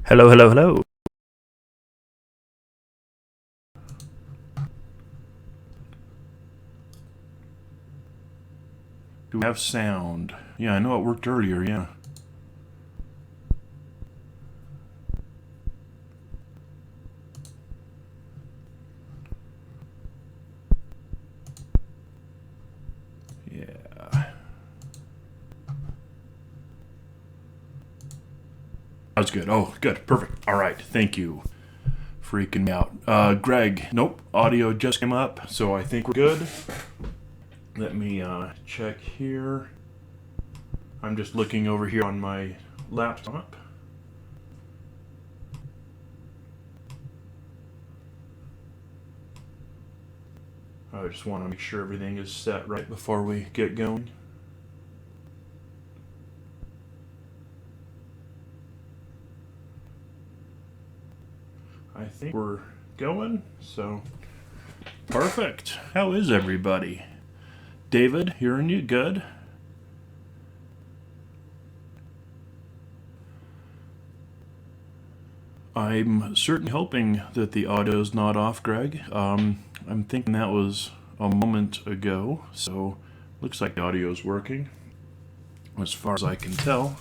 Hello, hello, hello. Do we have sound? Yeah, I know it worked earlier, yeah. Yeah. That's good. Oh, good. Perfect. All right. Thank you. Freaking me out. Greg, nope. Audio just came up, so I think we're good. Let me check here. I'm just looking over here on my laptop. I just want to make sure everything is set right before we get going. I think we're going, so perfect. How is everybody? David, hearing you good? I'm certainly hoping that the audio's not off, Greg. I'm thinking that was a moment ago, so looks like the audio's working, as far as I can tell.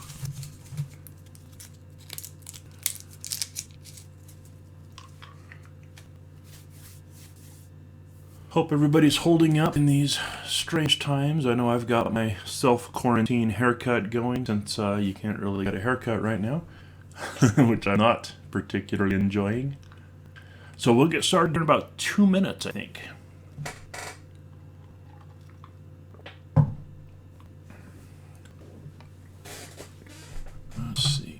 Hope everybody's holding up in these strange times. I know I've got my self-quarantine haircut going, since you can't really get a haircut right now, which I'm not particularly enjoying. So we'll get started in about 2 minutes, I think. Let's see.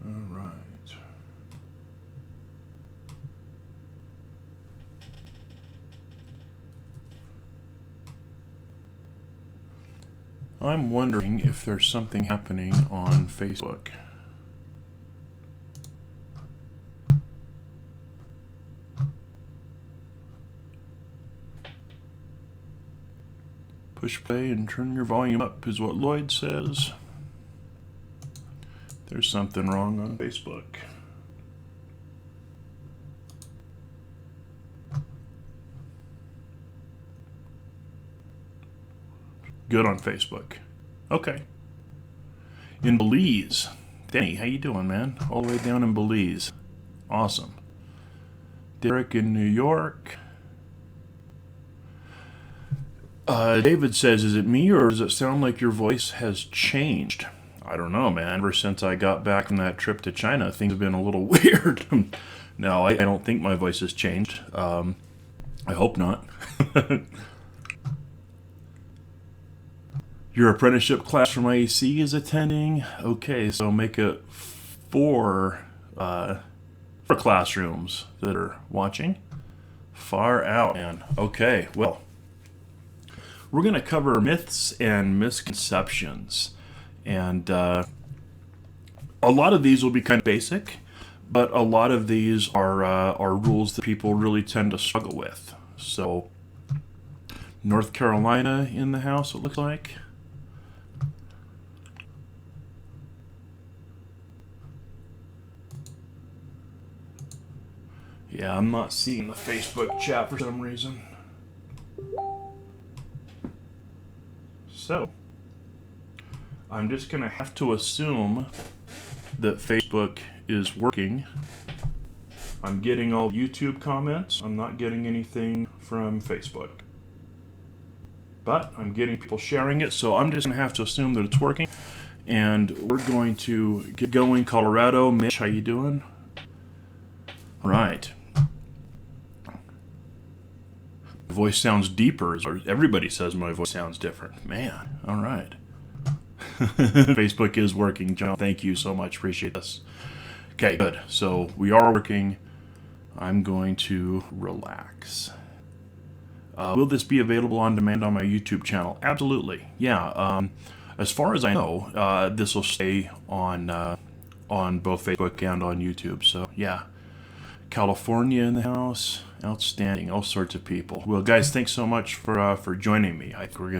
All right. I'm wondering if there's something happening on Facebook. Push play and turn your volume up is what Lloyd says. There's something wrong on Facebook. Good on Facebook. Okay. In Belize. Danny, how you doing, man? All the way down in Belize. Awesome. Derek in New York. David says, is it me or does it sound like your voice has changed? I don't know, man. Ever since I got back from that trip to China, things have been a little weird. No, I don't think my voice has changed. I hope not. Your apprenticeship class from IEC is attending. Okay, so make it four classrooms that are watching. Far out, man. Okay, well, we're going to cover myths and misconceptions. And a lot of these will be kind of basic, but a lot of these are rules that people really tend to struggle with. So, North Carolina in the house, it looks like. Yeah, I'm not seeing the Facebook chat for some reason. So, I'm just going to have to assume that Facebook is working. I'm getting all YouTube comments. I'm not getting anything from Facebook. But I'm getting people sharing it, so I'm just going to have to assume that it's working. And we're going to get going. Colorado, Mitch, how you doing? All right. My voice sounds deeper. Everybody says my voice sounds different. Man, all right. Facebook is working, John. Thank you so much. Appreciate this. Okay, good. So we are working. I'm going to relax. Will this be available on demand on my YouTube channel? Absolutely. Yeah. As far as I know, this will stay on both Facebook and on YouTube. So yeah, California in the house, outstanding. All sorts of people. Well, guys, thanks so much for joining me. I think we're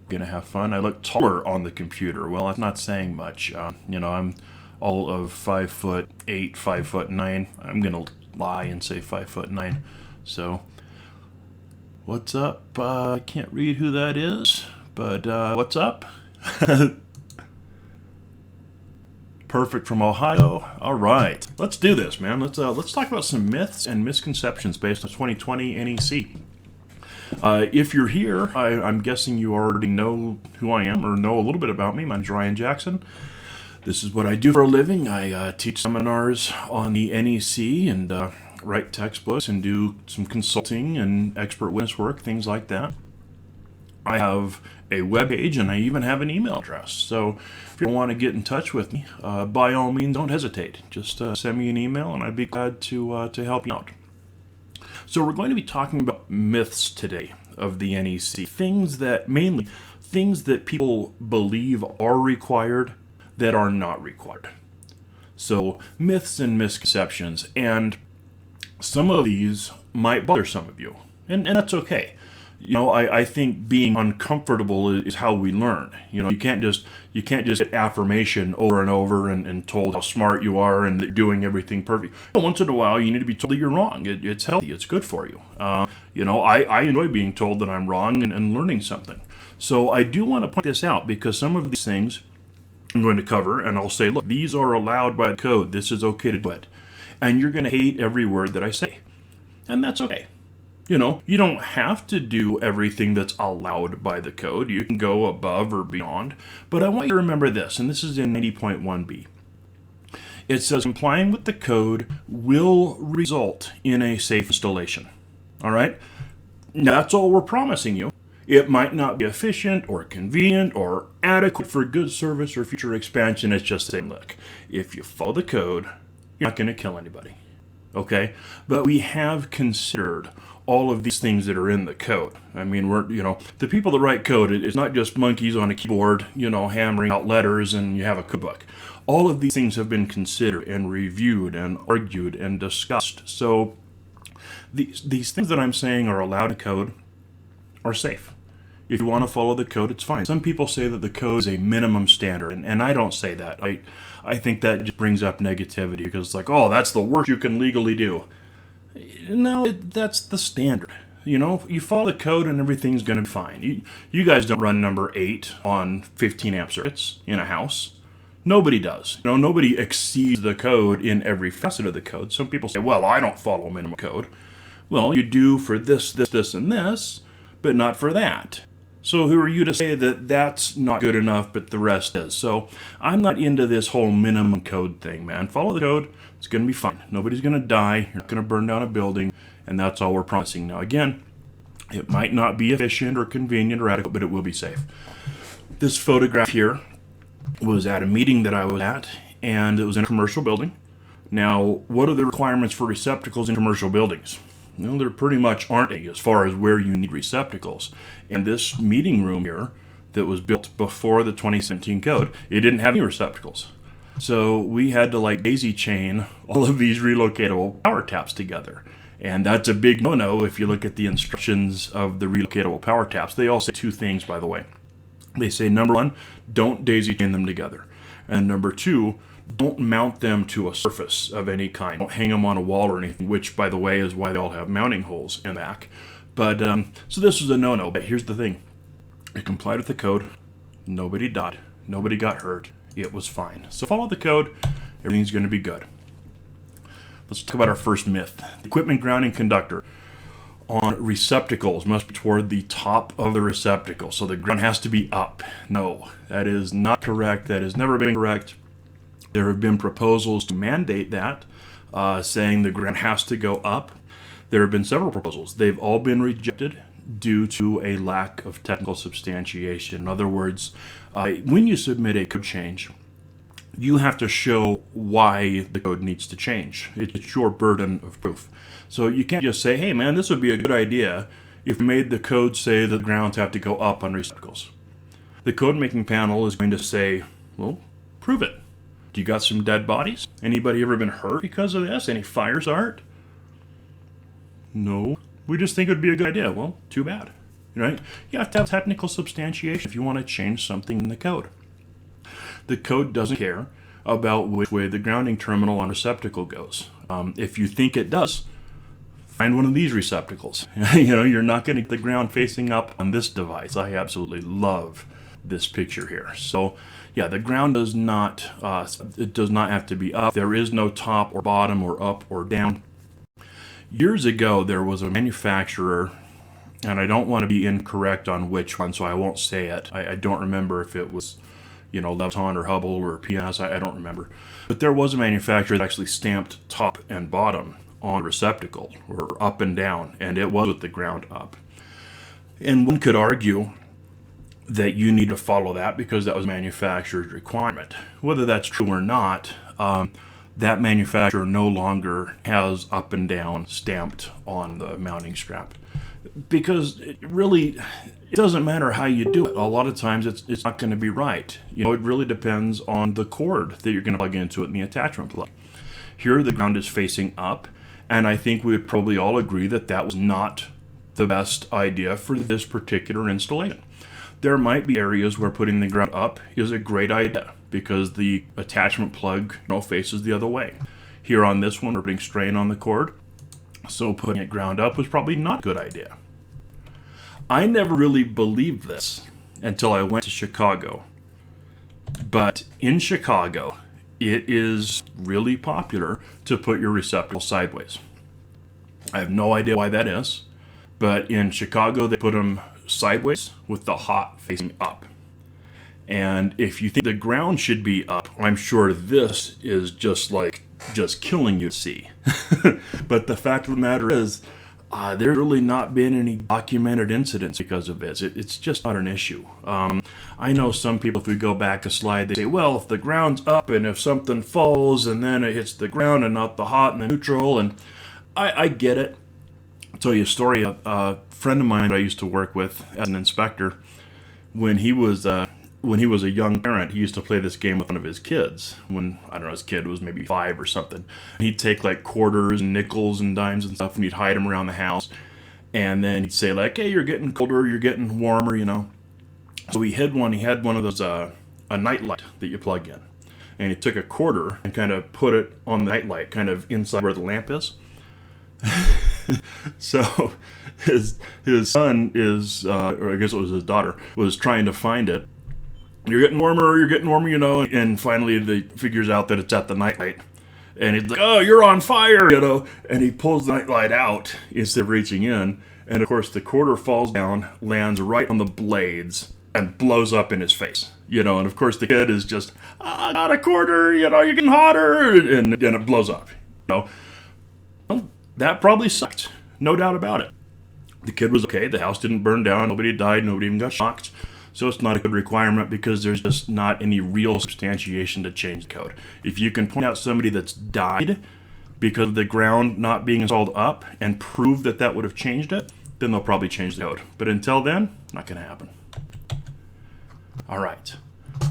gonna have fun. I look taller on the computer. Well, that's not saying much. I'm all of 5'8", 5'9". I'm gonna lie and say 5'9". So. What's up? I can't read who that is, but what's up? Perfect from Ohio. All right, let's do this, man. Let's talk about some myths and misconceptions based on 2020 NEC. If you're here, I'm guessing you already know who I am or know a little bit about me. My name's Ryan Jackson. This is what I do for a living. I teach seminars on the NEC and write textbooks and do some consulting and expert witness work, things like that. I have a web page and I even have an email address. So if you want to get in touch with me, by all means, don't hesitate. Just send me an email and I'd be glad to help you out. So we're going to be talking about myths today of the NEC. Things that people believe are required that are not required. So myths and misconceptions, and some of these might bother some of you, and that's okay. I think being uncomfortable is how we learn. You can't just get affirmation over and over and told how smart you are and that you're doing everything perfect. Once in a while, you need to be told that you're wrong. It's healthy. It's good for you. I enjoy being told that I'm wrong and learning something. So I do want to point this out because some of these things I'm going to cover, and I'll say, look, these are allowed by the code. This is okay to do it. And you're going to hate every word that I say. And that's okay. You don't have to do everything that's allowed by the code. You can go above or beyond. But I want you to remember this, and this is in 90.1b. It says complying with the code will result in a safe installation. All right? Now, that's all we're promising you. It might not be efficient or convenient or adequate for good service or future expansion. It's just saying, look, if you follow the code, you're not going to kill anybody, okay? But we have considered all of these things that are in the code. I mean, the people that write code, it's not just monkeys on a keyboard, hammering out letters and you have a code book. All of these things have been considered and reviewed and argued and discussed. So these things that I'm saying are allowed in code are safe. If you want to follow the code, it's fine. Some people say that the code is a minimum standard, and I don't say that. I think that just brings up negativity because it's like, oh, that's the worst you can legally do. No, that's the standard. You follow the code and everything's going to be fine. You guys don't run number 8 on 15 amp circuits in a house. Nobody does. Nobody exceeds the code in every facet of the code. Some people say, well, I don't follow minimum code. Well, you do for this, and this, but not for that. So who are you to say that that's not good enough, but the rest is? So I'm not into this whole minimum code thing, man. Follow the code. It's going to be fine. Nobody's going to die. You're not going to burn down a building, and that's all we're promising. Now, again, it might not be efficient or convenient or adequate, but it will be safe. This photograph here was at a meeting that I was at, and it was in a commercial building. Now, what are the requirements for receptacles in commercial buildings? There pretty much aren't any as far as where you need receptacles. And this meeting room here that was built before the 2017 code, it didn't have any receptacles. So we had to daisy chain all of these relocatable power taps together. And that's a big no-no if you look at the instructions of the relocatable power taps. They all say 2 things, by the way. They say, number 1, don't daisy chain them together. And number 2, don't mount them to a surface of any kind. Don't hang them on a wall or anything, which, by the way, is why they all have mounting holes in the back. But, so this was a no-no. But here's the thing. It complied with the code. Nobody died. Nobody got hurt. It was fine. So follow the code. Everything's going to be good. Let's talk about our first myth. The equipment grounding conductor on receptacles must be toward the top of the receptacle. So the ground has to be up. No, that is not correct. That has never been correct. There have been proposals to mandate that, saying the ground has to go up. There have been several proposals. They've all been rejected due to a lack of technical substantiation. In other words, when you submit a code change, you have to show why the code needs to change. It's your burden of proof. So you can't just say, hey man, this would be a good idea if we made the code say that the grounds have to go up on receptacles. The code making panel is going to say, well, prove it. Do you got some dead bodies? Anybody ever been hurt because of this? Any fires, Art? No. We just think it would be a good idea. Well, too bad. Right? You have to have technical substantiation if you want to change something in the code. The code doesn't care about which way the grounding terminal on receptacle goes. If you think it does, find one of these receptacles. You're not going to get the ground facing up on this device. I absolutely love this picture here. So, yeah, the ground does not it does not have to be up. There is no top or bottom or up or down. Years ago, there was a manufacturer, and I don't want to be incorrect on which one, so I won't say it. I don't remember if it was, Leviton or Hubble or PS. I don't remember. But there was a manufacturer that actually stamped top and bottom on receptacle, or up and down, and it was with the ground up. And one could argue that you need to follow that because that was a manufacturer's requirement. Whether that's true or not, that manufacturer no longer has up and down stamped on the mounting strap. Because it doesn't matter how you do it. A lot of times it's not going to be right. It really depends on the cord that you're going to plug into it in the attachment plug. Here the ground is facing up, and I think we would probably all agree that that was not the best idea for this particular installation. There might be areas where putting the ground up is a great idea because the attachment plug faces the other way. Here on this one, we're putting strain on the cord, so putting it ground up was probably not a good idea. I never really believed this until I went to Chicago. But in Chicago, it is really popular to put your receptacle sideways. I have no idea why that is, but in Chicago they put them sideways with the hot facing up. And if you think the ground should be up, I'm sure this is just killing you to see. But the fact of the matter is, there's really not been any documented incidents because of this. It's just not an issue. I know some people, if we go back a slide, they say, well, if the ground's up and if something falls and then it hits the ground and not the hot and the neutral, and I get it. I'll tell you a story. A friend of mine that I used to work with as an inspector, when he was a young parent, he used to play this game with one of his kids. When, I don't know, his kid was maybe 5 or something. He'd take like quarters and nickels and dimes and stuff, and he'd hide them around the house. And then he'd say like, hey, you're getting colder, you're getting warmer, So he had one of those, a night light that you plug in. And he took a quarter and kind of put it on the night light, kind of inside where the lamp is. So his son is, or I guess it was his daughter, was trying to find it. You're getting warmer, and finally he figures out that it's at the nightlight. And he's like, oh, you're on fire, and he pulls the nightlight out instead of reaching in. And of course the quarter falls down, lands right on the blades, and blows up in his face. And of course the kid is just, I got a quarter, you're getting hotter, and it blows up. Well, that probably sucked, no doubt about it. The kid was okay, the house didn't burn down, nobody died, nobody even got shocked. So it's not a good requirement because there's just not any real substantiation to change the code. If you can point out somebody that's died because of the ground not being installed up and prove that that would have changed it, then they'll probably change the code. But until then, not going to happen. All right,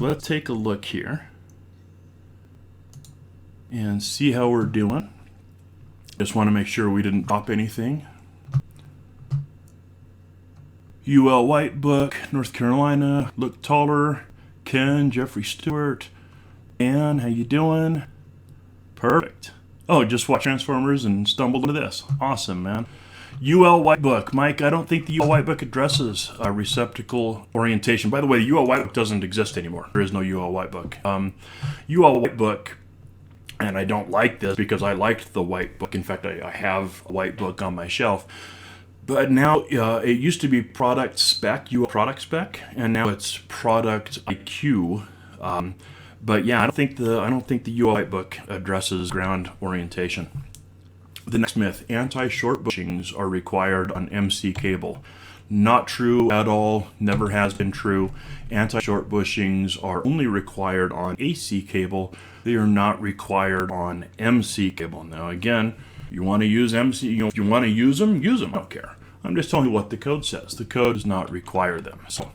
let's take a look here and see how we're doing. Just want to make sure we didn't drop anything. UL White Book, North Carolina, Look Taller, Ken, Jeffrey Stewart, Ann, how you doing? Perfect. Oh, just watched Transformers and stumbled into this. Awesome, man. UL White Book. Mike, I don't think the UL White Book addresses receptacle orientation. By the way, the UL White Book doesn't exist anymore. There is no UL White Book. UL White Book, and I don't like this because I liked the White Book. In fact, I have a White Book on my shelf. But now it used to be product spec, UL product spec, and now it's product IQ. But yeah, I don't think the UL White Book addresses ground orientation. The next myth: anti-short bushings are required on MC cable. Not true at all, never has been true. Anti-short bushings are only required on AC cable. They are not required on MC cable. Now again, you want to use MC, if you want to use them, I don't care. I'm just telling you what the code says. The code does not require them. So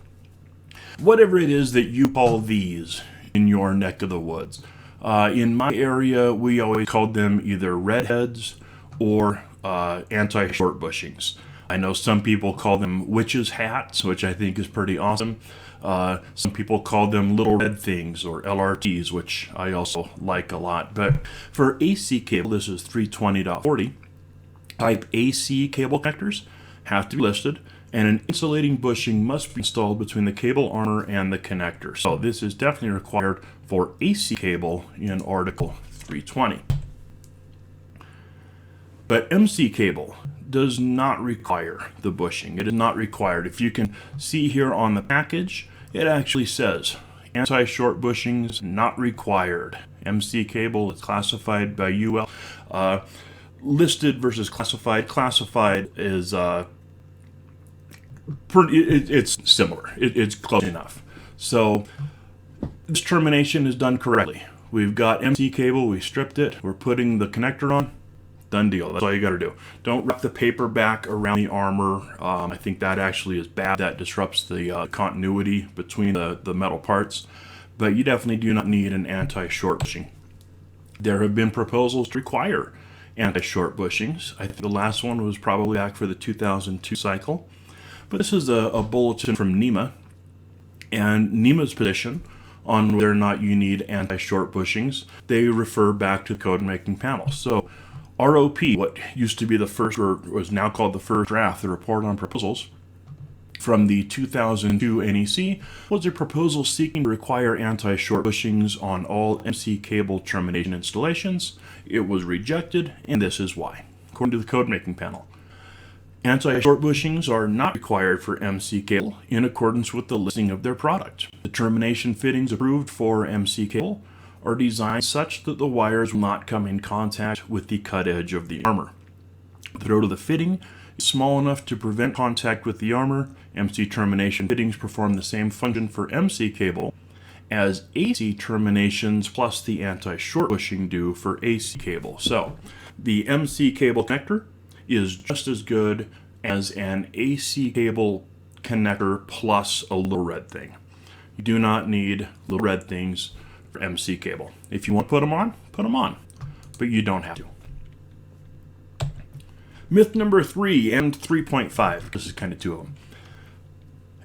whatever it is that you call these in your neck of the woods, in my area, we always called them either redheads or anti-short bushings. I know some people call them witches' hats, which I think is pretty awesome. Some people call them little red things or LRTs, which I also like a lot. But for AC cable, this is 320.40. Type AC cable connectors have to be listed, and an insulating bushing must be installed between the cable armor and the connector. So this is definitely required for AC cable in Article 320. But MC cable does not require the bushing. It is not required. If you can see here on the package, it actually says anti-short bushings not required. MC cable is classified by UL. Listed versus classified. Classified is it's similar. It's close enough. So this termination is done correctly. We've got MC cable. We stripped it. We're putting the connector on. Done deal. That's all you got to do. Don't wrap the paper back around the armor. I think that actually is bad. That disrupts the continuity between the metal parts. But you definitely do not need an anti-short bushing. There have been proposals to require anti-short bushings. I think the last one was probably back for the 2002 cycle. But this is a bulletin from NEMA. And NEMA's position on whether or not you need anti-short bushings, they refer back to the code making panel. So ROP, what used to be the first, or was now called the first draft, the report on proposals from the 2002 NEC, was a proposal seeking to require anti-short bushings on all MC cable termination installations. It was rejected, and this is why. According to the code making panel, anti-short bushings are not required for MC cable in accordance with the listing of their product. The termination fittings approved for MC cable are designed such that the wires will not come in contact with the cut edge of the armor. The throat of the fitting is small enough to prevent contact with the armor. MC termination fittings perform the same function for MC cable as AC terminations plus the anti-short bushing do for AC cable. So the MC cable connector is just as good as an AC cable connector plus a little red thing. You do not need little red things for MC cable. If you want to put them on, but you don't have to. Myth number 3 and 3.5, this is kind of two of them.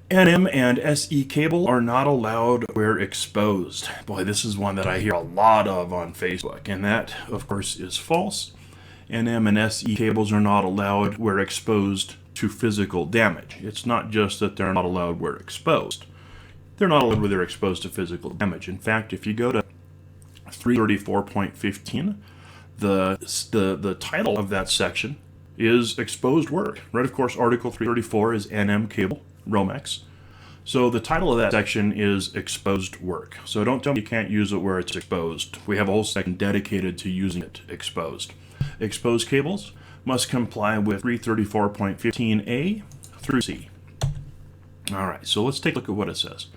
NM and SE cable are not allowed where exposed. Boy, this is one that I hear a lot of on Facebook, and that, of course, is false. NM and SE cables are not allowed where exposed to physical damage. It's not just that they're not allowed where exposed. They're not allowed where they're exposed to physical damage. In fact, if you go to 334.15, the title of that section is exposed work. Right, of course, Article 334 is NM cable, Romex. So the title of that section is exposed work. So don't tell me you can't use it where it's exposed. We have a whole section dedicated to using it exposed. Exposed cables must comply with 334.15a through C. All right, so let's take a look at what it says.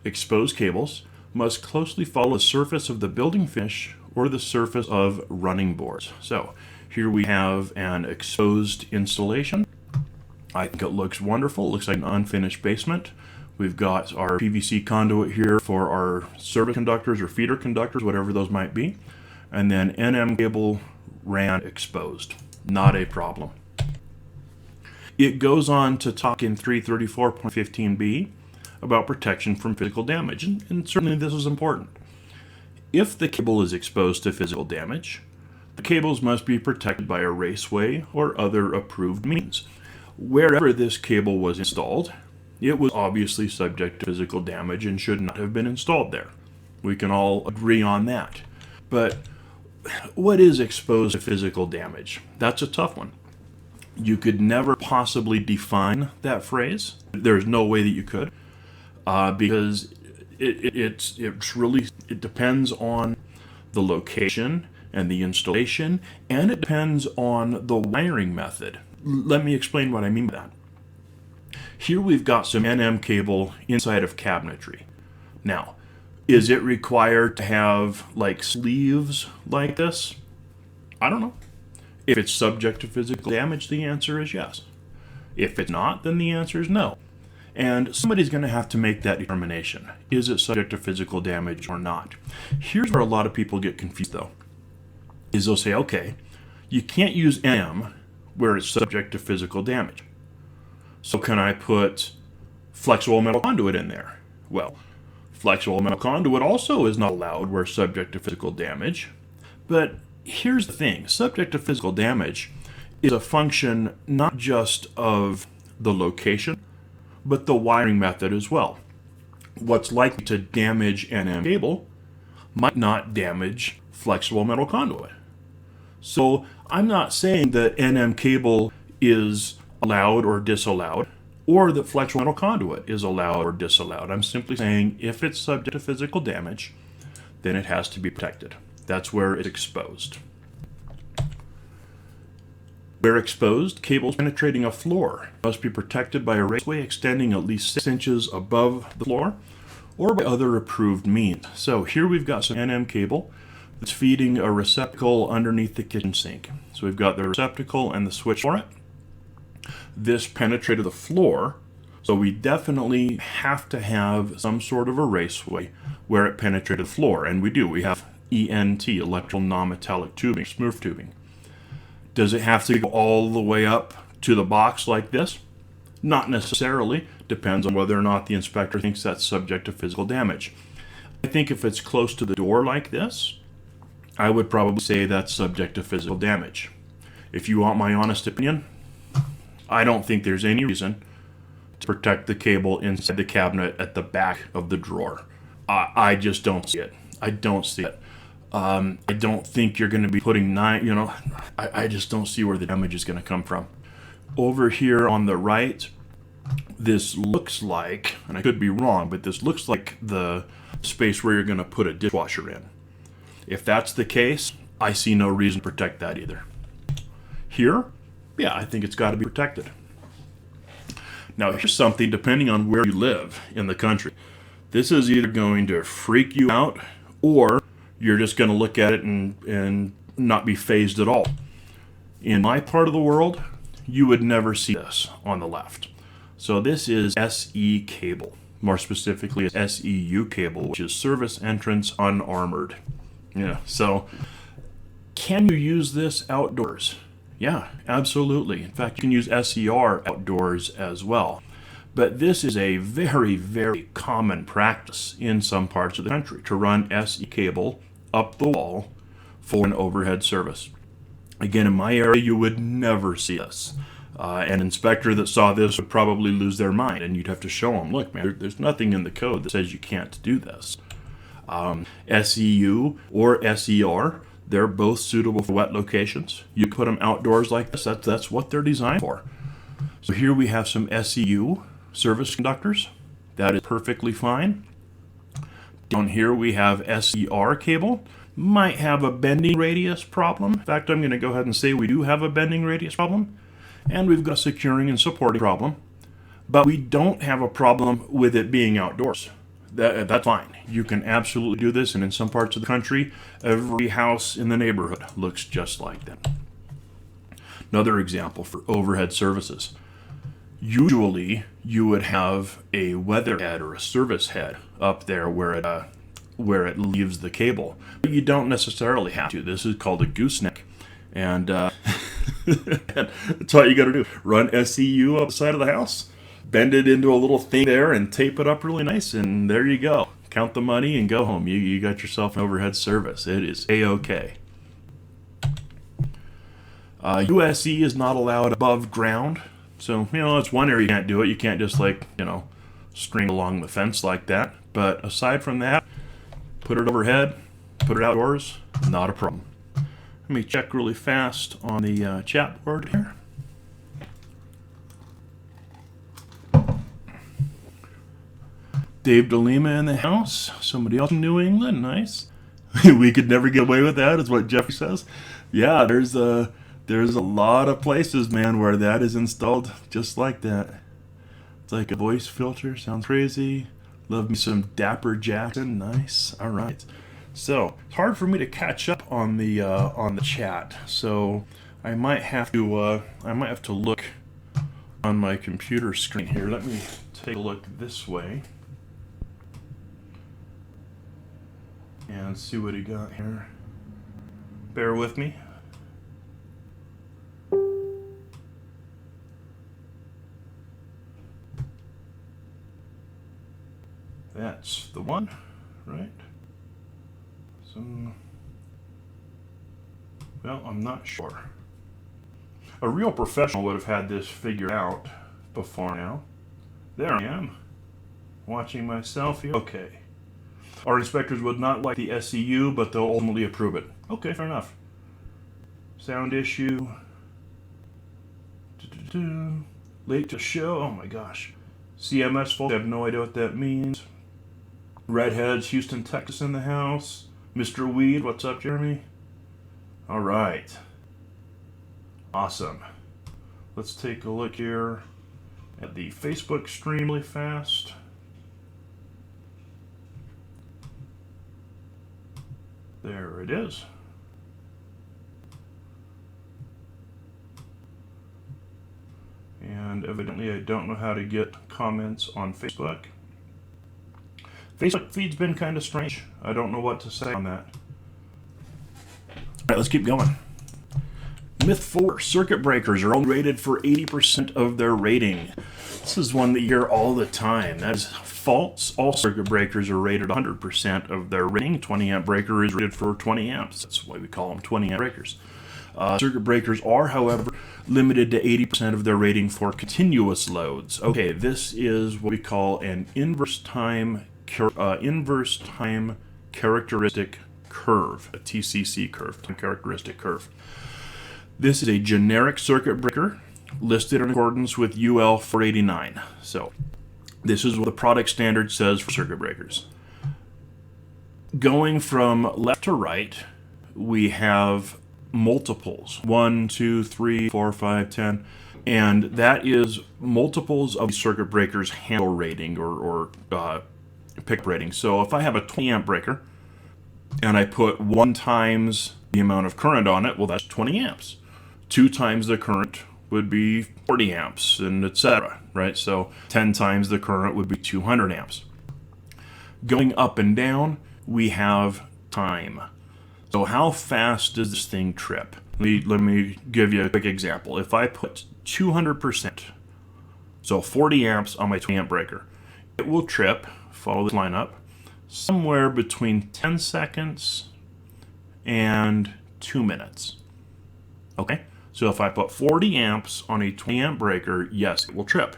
Exposed cables must closely follow the surface of the building finish or the surface of running boards. So here we have an exposed installation. I think it looks wonderful. It looks like an unfinished basement. We've got our PVC conduit here for our service conductors or feeder conductors, whatever those might be. And then NM cable ran exposed. Not a problem. It goes on to talk in 334.15b about protection from physical damage, and certainly this is important. If the cable is exposed to physical damage, the cables must be protected by a raceway or other approved means. Wherever this cable was installed, it was obviously subject to physical damage and should not have been installed there. We can all agree on that. But what is exposed to physical damage? That's a tough one. You could never possibly define that phrase. There's no way that you could, because it depends on the location and the installation, and it depends on the wiring method. Let me explain what I mean by that. Here we've got some NM cable inside of cabinetry. Now, is it required to have like sleeves like this? I don't know. If it's subject to physical damage, the answer is yes. If it's not, then the answer is no. And somebody's going to have to make that determination. Is it subject to physical damage or not? Here's where a lot of people get confused, though. Is they'll say, okay, you can't use NM where it's subject to physical damage. So can I put flexible metal conduit in there? Well, flexible metal conduit also is not allowed where subject to physical damage. But here's the thing. Subject to physical damage is a function not just of the location, but the wiring method as well. What's likely to damage NM cable might not damage flexible metal conduit. So I'm not saying that NM cable is allowed or disallowed, or that flexible metal conduit is allowed or disallowed. I'm simply saying if it's subject to physical damage, then it has to be protected. That's where it's exposed. Where exposed, cables penetrating a floor must be protected by a raceway extending at least 6 inches above the floor, or by other approved means. So here we've got some NM cable that's feeding a receptacle underneath the kitchen sink. So we've got the receptacle and the switch for it. This penetrated the floor, so we definitely have to have some sort of a raceway where it penetrated the floor, and we do. We have ENT, electrical non-metallic tubing, smooth tubing. Does it have to go all the way up to the box like this? Not necessarily. Depends on whether or not the inspector thinks that's subject to physical damage. I think if it's close to the door like this, I would probably say that's subject to physical damage. If you want my honest opinion, I don't think there's any reason to protect the cable inside the cabinet at the back of the drawer. I just don't see it. I don't see it. I don't think you're going to be putting I just don't see where the damage is going to come from. Over here on the right, this looks like, and I could be wrong, but this looks like the space where you're going to put a dishwasher in. If that's the case, I see no reason to protect that either. Here, yeah, I think it's got to be protected. Now here's something, depending on where you live in the country. This is either going to freak you out, or you're just going to look at it and not be fazed at all. In my part of the world, you would never see this on the left. So this is SE cable, more specifically SEU cable, which is service entrance unarmored. Yeah, so can you use this outdoors? Yeah, absolutely. In fact, you can use SER outdoors as well. But this is a very, very common practice in some parts of the country to run SE cable up the wall for an overhead service. Again, in my area, you would never see this. An inspector that saw this would probably lose their mind, and you'd have to show them, look, man, there's nothing in the code that says you can't do this. SEU or SER, they're both suitable for wet locations. You put them outdoors like this, that's what they're designed for. So here we have some SEU service conductors. That is perfectly fine. Down here we have SER cable. Might have a bending radius problem. In fact, I'm going to go ahead and say we do have a bending radius problem. And we've got a securing and supporting problem. But we don't have a problem with it being outdoors. That's fine. You can absolutely do this, and in some parts of the country, every house in the neighborhood looks just like that. Another example for overhead services. Usually, you would have a weather head or a service head up there where it leaves the cable. But you don't necessarily have to. This is called a gooseneck. And that's what you got to do. Run SEU up the side of the house, bend it into a little thing there, and tape it up really nice, and there you go. Count the money and go home. You got yourself an overhead service. It is A-OK. USE is not allowed above ground. So, it's one area you can't do it. You can't just string along the fence like that. But aside from that, put it overhead, put it outdoors, not a problem. Let me check really fast on the chat board here. Dave DeLima in the house. Somebody else from New England. Nice. We could never get away with that, is what Jeffrey says. Yeah, there's a lot of places, man, where that is installed just like that. It's like a voice filter. Sounds crazy. Love me some Dapper Jackson. Nice. All right. So it's hard for me to catch up on the chat. So I might have to look on my computer screen here. Let me take a look this way and see what he got here. Bear with me. That's the one, right? Well, I'm not sure. A real professional would have had this figured out before now. There I am, watching myself here. Okay. Our inspectors would not like the SEU, but they'll ultimately approve it. Okay, fair enough. Sound issue. Late to show. Oh my gosh. CMS folks, I have no idea what that means. Redheads, Houston, Texas in the house. Mr. Weed, what's up, Jeremy? All right. Awesome. Let's take a look here at the Facebook stream really fast. There it is. And evidently I don't know how to get comments on Facebook. Facebook feed's been kind of strange. I don't know what to say on that. All right, let's keep going. Myth 4, circuit breakers are only rated for 80% of their rating. This is one that you hear all the time. That is false. All circuit breakers are rated 100% of their rating. 20 amp breaker is rated for 20 amps. That's why we call them 20 amp breakers. Circuit breakers are, however, limited to 80% of their rating for continuous loads. Okay, this is what we call an inverse time characteristic curve, a TCC curve, time characteristic curve. This is a generic circuit breaker listed in accordance with UL 489. So this is what the product standard says for circuit breakers. Going from left to right, we have multiples, 1, 2, 3, 4, 5, 10, and that is multiples of the circuit breaker's handle rating or pickup rating. So if I have a 20 amp breaker and I put 1 times the amount of current on it, well, that's 20 amps. 2 times the current would be 40 amps, and etc. Right? So 10 times the current would be 200 amps. Going up and down, we have time. So how fast does this thing trip? Let me give you a quick example. If I put 200%, so 40 amps on my 20 amp breaker, it will trip, follow this line up, somewhere between 10 seconds and 2 minutes. Okay? So if I put 40 amps on a 20 amp breaker, yes, it will trip.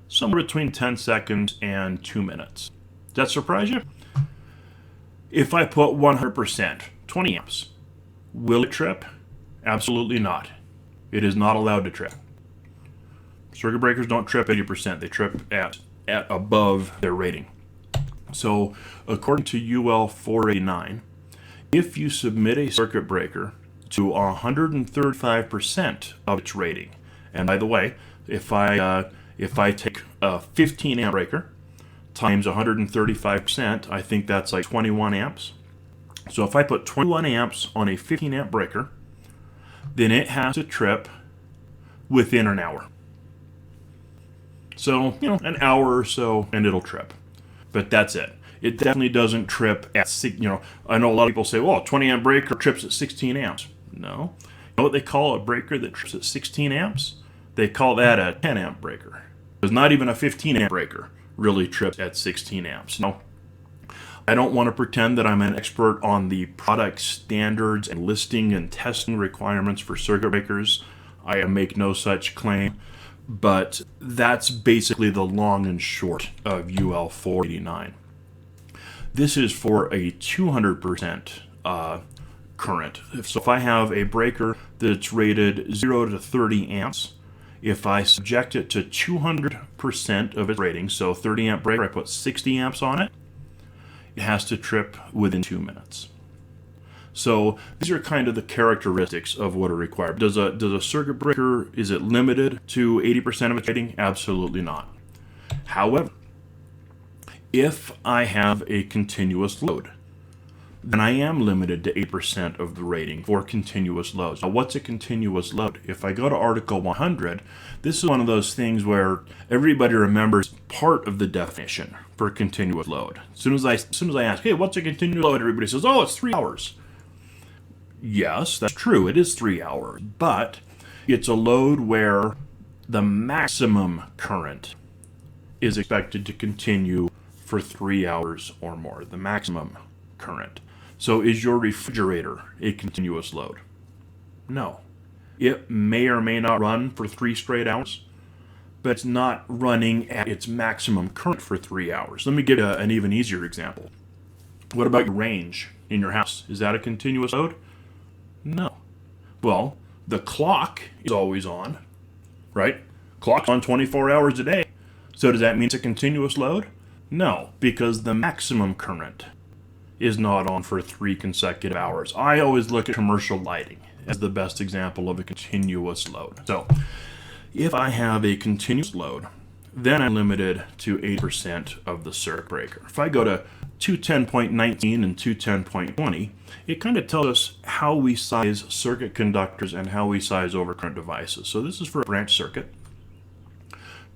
Somewhere between 10 seconds and 2 minutes. Does that surprise you? If I put 100%, 20 amps, will it trip? Absolutely not. It is not allowed to trip. Circuit breakers don't trip 80%. They trip at above their rating. So according to UL 489, if you submit a circuit breaker to 135% of its rating, and by the way, if I take a 15 amp breaker times 135%, I think that's like 21 amps. So if I put 21 amps on a 15 amp breaker, then it has to trip within an hour. So, an hour or so and it'll trip. But that's it. It definitely doesn't trip at, I know a lot of people say, well, 20 amp breaker trips at 16 amps. No. You know what they call a breaker that trips at 16 amps? They call that a 10 amp breaker. Because not even a 15 amp breaker really trips at 16 amps. Now, I don't want to pretend that I'm an expert on the product standards and listing and testing requirements for circuit breakers. I make no such claim. But that's basically the long and short of UL 489. This is for a 200% current. So if I have a breaker that's rated 0 to 30 amps, if I subject it to 200% of its rating, so 30 amp breaker, I put 60 amps on it, it has to trip within 2 minutes. So these are kind of the characteristics of what are required. Does a circuit breaker, is it limited to 80% of its rating? Absolutely not. However, if I have a continuous load, then I am limited to 8% of the rating for continuous loads. Now, what's a continuous load? If I go to Article 100, this is one of those things where everybody remembers part of the definition for a continuous load. As soon as I ask, hey, what's a continuous load? Everybody says, oh, it's 3 hours. Yes, that's true. It is 3 hours. But it's a load where the maximum current is expected to continue for 3 hours or more. The maximum current. So is your refrigerator a continuous load? No. It may or may not run for 3 straight hours, but it's not running at its maximum current for 3 hours. Let me give you an even easier example. What about your range in your house? Is that a continuous load? No. Well, the clock is always on, right? Clock's on 24 hours a day. So does that mean it's a continuous load? No, because the maximum current is not on for 3 consecutive hours. I always look at commercial lighting as the best example of a continuous load. So if I have a continuous load, then I'm limited to 8% of the circuit breaker. If I go to 210.19 and 210.20, it kind of tells us how we size circuit conductors and how we size overcurrent devices. So this is for a branch circuit.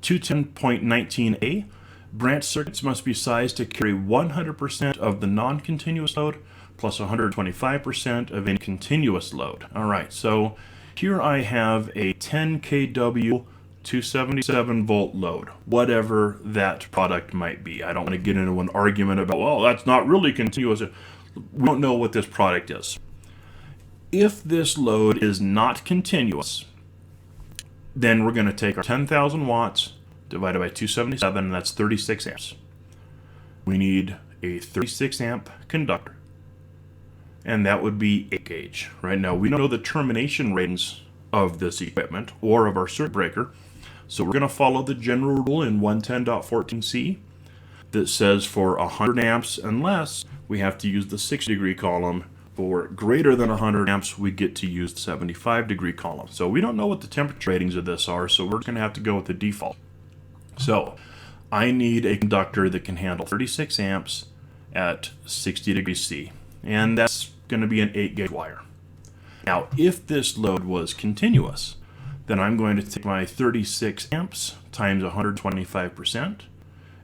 210.19a, branch circuits must be sized to carry 100% of the non-continuous load plus 125% of any continuous load. All right, so here I have a 10 kW 277 volt load, whatever that product might be. I don't want to get into an argument about, well, that's not really continuous. We don't know what this product is. If this load is not continuous, then we're going to take our 10,000 watts divided by 277, and that's 36 amps. We need a 36 amp conductor, and that would be 8 gauge. Right now, we don't know the termination ratings of this equipment or of our circuit breaker, so we're going to follow the general rule in 110.14c that says for 100 amps and less, we have to use the 60-degree column. For greater than 100 amps, we get to use the 75-degree column. So we don't know what the temperature ratings of this are, so we're going to have to go with the default. So I need a conductor that can handle 36 amps at 60 degrees C, and that's going to be an 8-gauge wire. Now, if this load was continuous, then I'm going to take my 36 amps times 125%,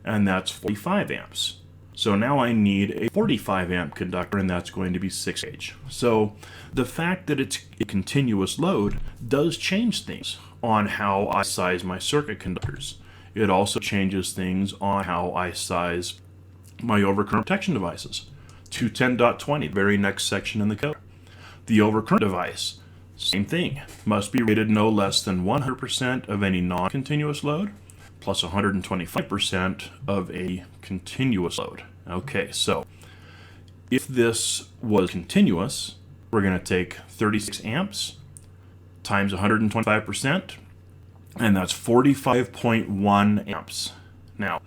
and that's 45 amps. So now I need a 45 amp conductor, and that's going to be 6 gauge. So the fact that it's a continuous load does change things on how I size my circuit conductors. It also changes things on how I size my overcurrent protection devices. 210.20, the very next section in the code. The overcurrent device, same thing, must be rated no less than 100% of any non-continuous load plus 125% of a continuous load. Okay, so if this was continuous, we're going to take 36 amps times 125%, and that's 45.1 amps. Now,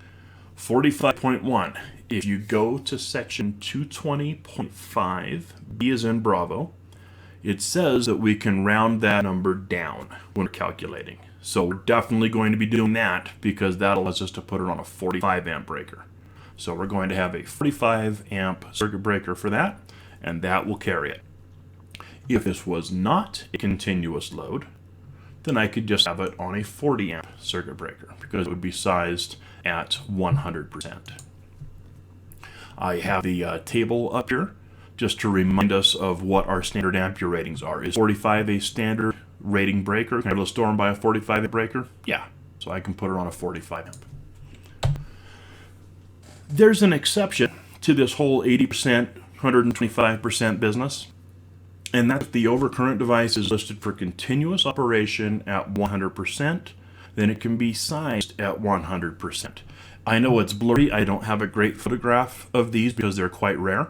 45.1, if you go to section 220.5, B as in Bravo, it says that we can round that number down when we're calculating. So we're definitely going to be doing that because that allows us to put it on a 45 amp breaker. So we're going to have a 45 amp circuit breaker for that, and that will carry it. If this was not a continuous load, then I could just have it on a 40 amp circuit breaker because it would be sized at 100%. I have the table up here just to remind us of what our standard ampere ratings are. Is 45 a standard rating breaker? Can I be able to store them by a 45 amp breaker? Yeah, so I can put it on a 45 amp. There's an exception to this whole 80%, 125% business. And that's if the overcurrent device is listed for continuous operation at 100%, then it can be sized at 100%. I know it's blurry. I don't have a great photograph of these because they're quite rare.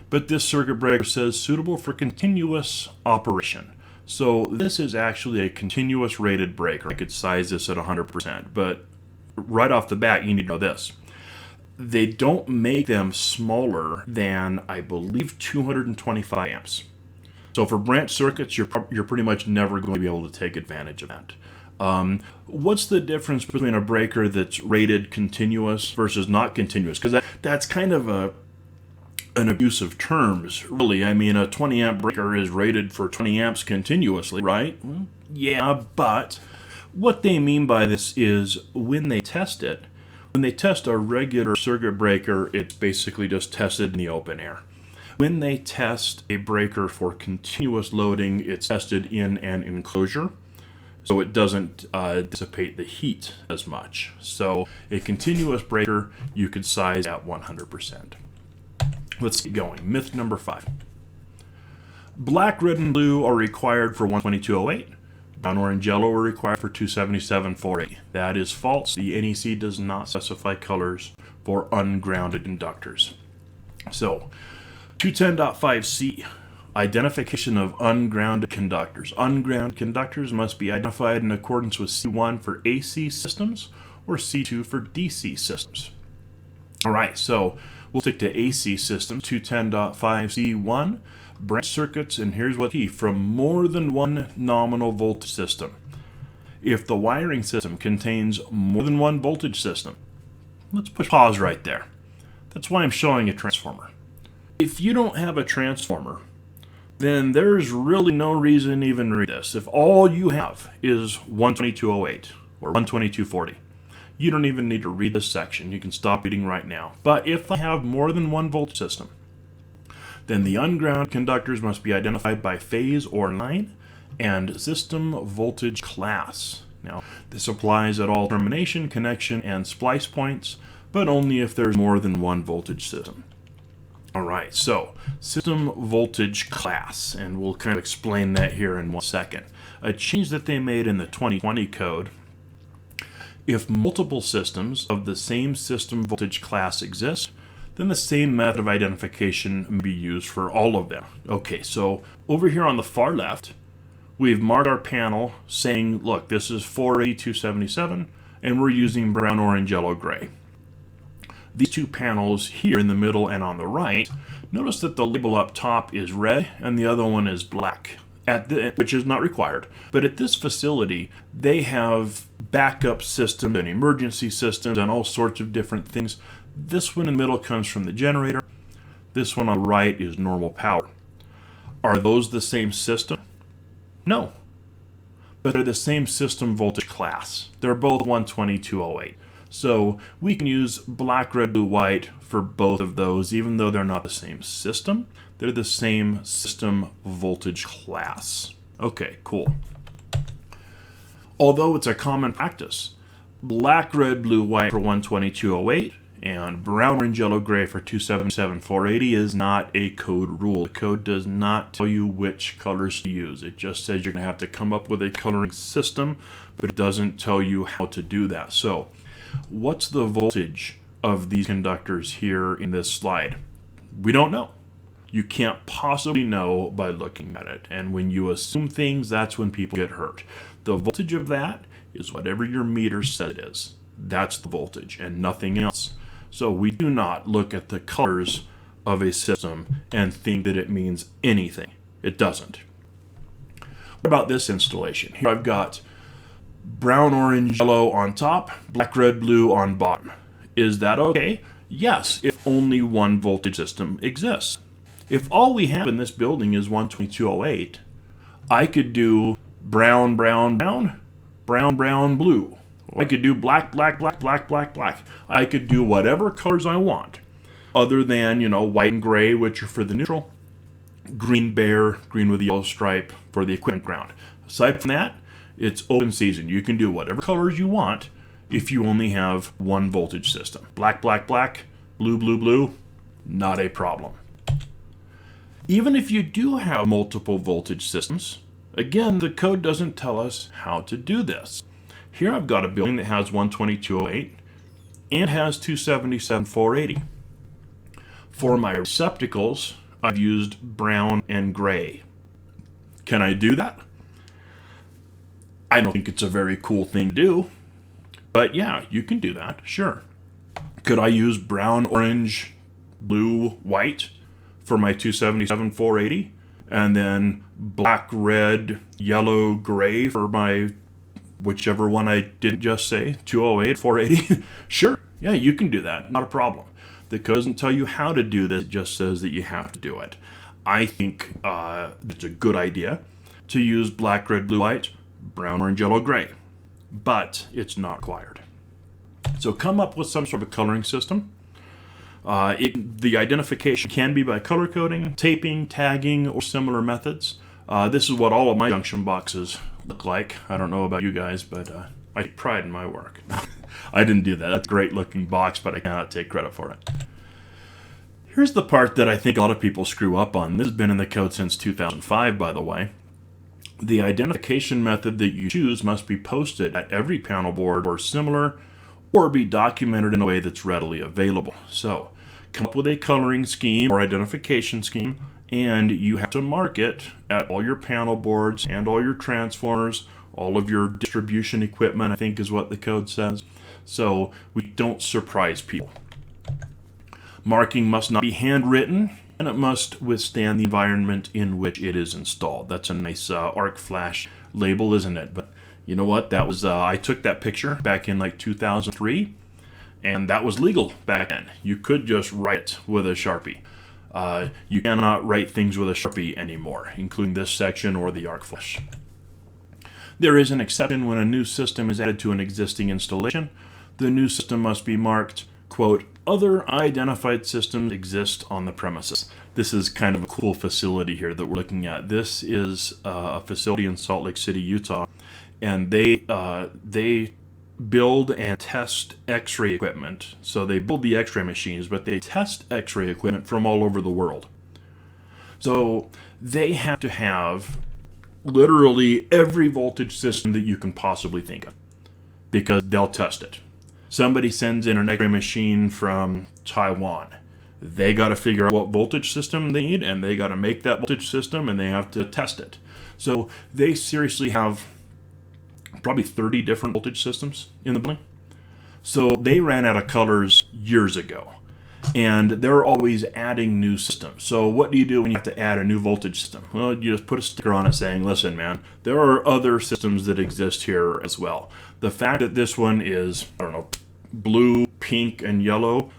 But this circuit breaker says suitable for continuous operation. So this is actually a continuous rated breaker. I could size this at 100%. But right off the bat, you need to know this. They don't make them smaller than, I believe, 225 amps. So for branch circuits, you're pretty much never going to be able to take advantage of that. What's the difference between a breaker that's rated continuous versus not continuous? Because that's kind of an abuse of terms, really. I mean, a 20 amp breaker is rated for 20 amps continuously, right? Well, yeah, but what they mean by this is when they test it, when they test a regular circuit breaker, it's basically just tested in the open air. When they test a breaker for continuous loading, it's tested in an enclosure, so it doesn't dissipate the heat as much. So a continuous breaker, you could size at 100%. Let's get going. Myth number 5. Black, red, and blue are required for 12208. Brown, orange, yellow are required for 277-480. That is false. The NEC does not specify colors for ungrounded conductors. So, 210.5c, identification of ungrounded conductors. Ungrounded conductors must be identified in accordance with C1 for AC systems or C2 for DC systems. All right, so we'll stick to AC systems, 210.5c1. Branch circuits, and here's what key, from more than one nominal voltage system. If the wiring system contains more than one voltage system, let's push pause right there. That's why I'm showing a transformer. If you don't have a transformer, then there's really no reason even to read this. If all you have is 12208 or 12240, you don't even need to read this section. You can stop reading right now. But if I have more than one voltage system, then the ungrounded conductors must be identified by phase or line and system voltage class. Now, this applies at all termination, connection, and splice points, but only if there's more than one voltage system. All right, so system voltage class, and we'll kind of explain that here in 1 second. A change that they made in the 2020 code: if multiple systems of the same system voltage class exist, then the same method of identification may be used for all of them. Okay, so over here on the far left, we've marked our panel saying, look, this is 480-277, and we're using brown, orange, yellow, gray. These two panels here in the middle and on the right, notice that the label up top is red and the other one is black, which is not required. But at this facility, they have backup systems and emergency systems and all sorts of different things. This one in the middle comes from the generator. This one on the right is normal power. Are those the same system? No. But they're the same system voltage class. They're both 12208. So we can use black, red, blue, white for both of those, even though they're not the same system. They're the same system voltage class. Okay, cool. Although it's a common practice, black, red, blue, white for 12208 and brown, orange, yellow, gray for 277-480 is not a code rule. The code does not tell you which colors to use. It just says you're going to have to come up with a coloring system, but it doesn't tell you how to do that. So, what's the voltage of these conductors here in this slide? We don't know. You can't possibly know by looking at it. And when you assume things, that's when people get hurt. The voltage of that is whatever your meter says it is. That's the voltage and nothing else. So we do not look at the colors of a system and think that it means anything. It doesn't. What about this installation? Here I've got brown, orange, yellow on top, black, red, blue on bottom. Is that okay? Yes, if only one voltage system exists. If all we have in this building is 12208, I could do brown, brown, brown, brown, brown, blue. I could do black, black, black, black, black, black. I could do whatever colors I want, other than, white and gray, which are for the neutral, green bear, green with a yellow stripe for the equipment ground. Aside from that, it's open season. You can do whatever colors you want if you only have one voltage system. Black, black, black, blue, blue, blue, not a problem. Even if you do have multiple voltage systems, again, the code doesn't tell us how to do this. Here I've got a building that has 12208 and has 277-480. For my receptacles, I've used brown and gray. Can I do that? I don't think it's a very cool thing to do, but yeah, you can do that, sure. Could I use brown, orange, blue, white for my 277-480, and then black, red, yellow, gray for my whichever one I didn't just say, 208, 480, sure, yeah, you can do that, not a problem. The code doesn't tell you how to do this, it just says that you have to do it. I think it's a good idea to use black, red, blue, white, brown, orange, yellow, gray, but it's not required. So come up with some sort of coloring system. The identification can be by color coding, taping, tagging, or similar methods. This is what all of my junction boxes look like. I don't know about you guys, but I take pride in my work. I didn't do that. That's a great looking box, but I cannot take credit for it. Here's the part that I think a lot of people screw up on. This has been in the code since 2005, by the way. The identification method that you choose must be posted at every panel board or similar, or be documented in a way that's readily available. So, come up with a coloring scheme or identification scheme, and you have to mark it at all your panel boards and all your transformers, all of your distribution equipment, I think is what the code says. So, we don't surprise people. Marking must not be handwritten, and it must withstand the environment in which it is installed. That's a nice arc flash label, isn't it? But you know what? That was I took that picture back in like 2003, and that was legal back then. You could just write with a Sharpie. You cannot write things with a Sharpie anymore, including this section or the arc flash. There is an exception when a new system is added to an existing installation. The new system must be marked, quote, other identified systems exist on the premises. This is kind of a cool facility here that we're looking at. This is a facility in Salt Lake City, Utah, and they build and test X-ray equipment. So they build the X-ray machines, but they test X-ray equipment from all over the world. So they have to have literally every voltage system that you can possibly think of, because they'll test it. Somebody sends in an X-ray machine from Taiwan. They got to figure out what voltage system they need, and they got to make that voltage system, and they have to test it. So they seriously have probably 30 different voltage systems in the building. So they ran out of colors years ago, and they're always adding new systems. So what do you do when you have to add a new voltage system? Well, you just put a sticker on it saying, listen, man, there are other systems that exist here as well. The fact that this one is, I don't know, blue, pink, and yellow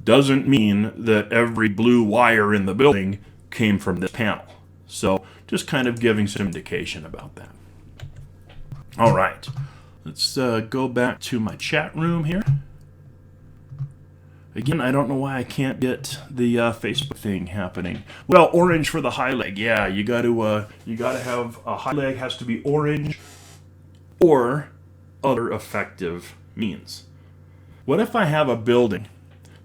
doesn't mean that every blue wire in the building came from this panel. So just kind of giving some indication about that. All right, let's go back to my chat room here. Again, I don't know why I can't get the Facebook thing happening. Well, orange for the high leg. Yeah, you got to have a high leg has to be orange or other effective means. What if I have a building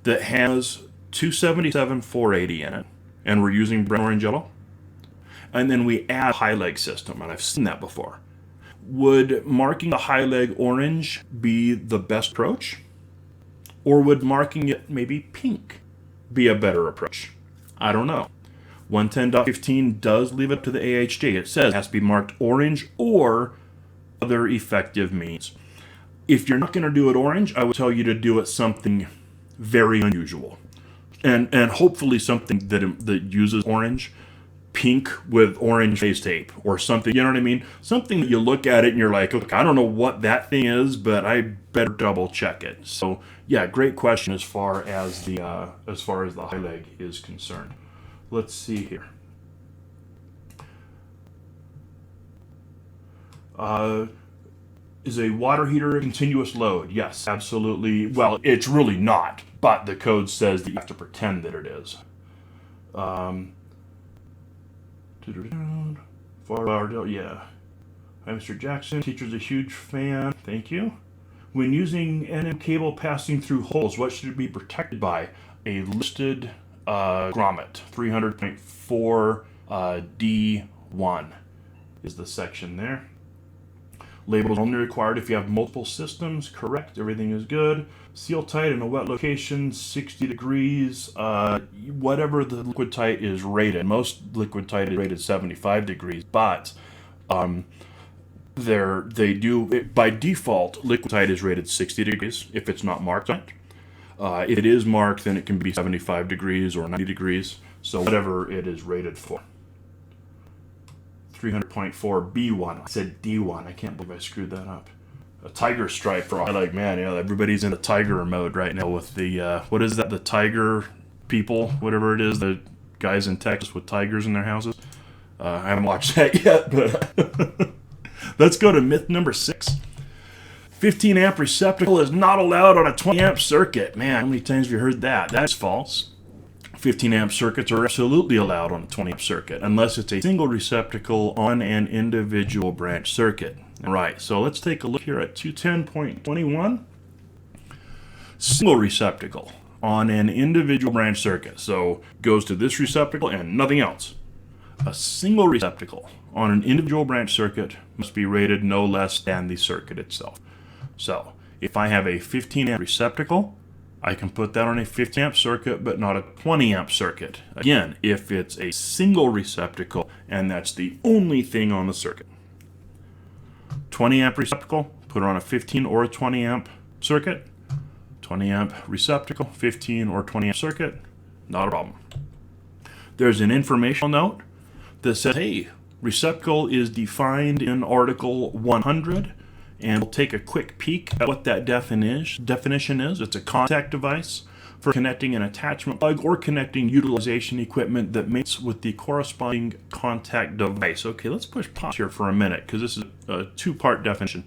that has 277 480 in it, and we're using brown, orange, yellow, and then we add a high leg system, and I've seen that before. Would marking the high leg orange be the best approach? Or would marking it maybe pink be a better approach? I don't know. 110.15 does leave it to the AHJ. It says it has to be marked orange or other effective means. If you're not going to do it orange, I would tell you to do it something very unusual. And hopefully something that uses orange, pink with orange face tape or something, you know what I mean? Something that you look at it and you're like, okay, I don't know what that thing is, but I better double check it. So yeah, great question as far as the high leg is concerned. Let's see here. Is a water heater a continuous load? Yes, absolutely. Well, it's really not, but the code says that you have to pretend that it is. Yeah. Hi, Mr. Jackson. Teacher's a huge fan. Thank you. When using NM cable passing through holes, what should it be protected by? A listed grommet. 300.4 D1 is the section there. Labels only required if you have multiple systems. Correct. Everything is good. Seal tight in a wet location, 60 degrees. Whatever the liquid tight is rated. Most liquid tight is rated 75 degrees, but they do by default. Liquid tight is rated 60 degrees if it's not marked on it. If it is marked, then it can be 75 degrees or 90 degrees. So whatever it is rated for. 300.4B1. I said D1. I can't believe I screwed that up. A tiger stripe for all. Like, man, you know, everybody's in the tiger mode right now with the, what is that? The tiger people, whatever it is, the guys in Texas with tigers in their houses. I haven't watched that yet, but let's go to myth number 6. 15 amp receptacle is not allowed on a 20 amp circuit. Man, how many times have you heard that? That's false. 15 amp circuits are absolutely allowed on a 20 amp circuit unless it's a single receptacle on an individual branch circuit. Right, so let's take a look here at 210.21. Single receptacle on an individual branch circuit. So goes to this receptacle and nothing else. A single receptacle on an individual branch circuit must be rated no less than the circuit itself. So if I have a 15 amp receptacle, I can put that on a 15 amp circuit, but not a 20 amp circuit. Again, if it's a single receptacle and that's the only thing on the circuit. 20 amp receptacle, put it on a 15 or a 20 amp circuit. 20 amp receptacle, 15 or 20 amp circuit, not a problem. There's an informational note that says, hey, receptacle is defined in Article 100. And we'll take a quick peek at what that definition is. It's a contact device for connecting an attachment plug or connecting utilization equipment that mates with the corresponding contact device. Okay, let's push pause here for a minute because this is a two-part definition.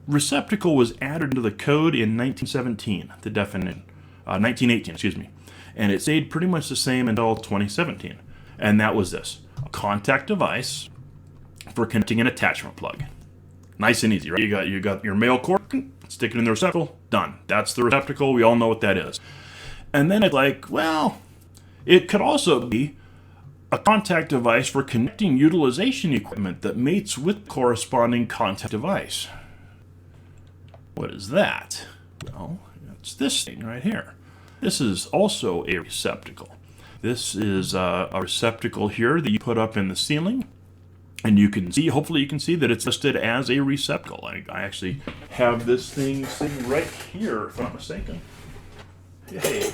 Receptacle was added into the code in 1917, the definition. 1918, excuse me. And it stayed pretty much the same until 2017. And that was this, a contact device for connecting an attachment plug. Nice and easy, right? You got your male cord, stick it in the receptacle, done. That's the receptacle. We all know what that is. And then it's like, well, it could also be a contact device for connecting utilization equipment that mates with corresponding contact device. What is that? Well, it's this thing right here. This is also a receptacle. This is a receptacle here that you put up in the ceiling. And you can see, hopefully you can see that it's listed as a receptacle. I actually have this thing sitting right here, if I'm not mistaken. Hey,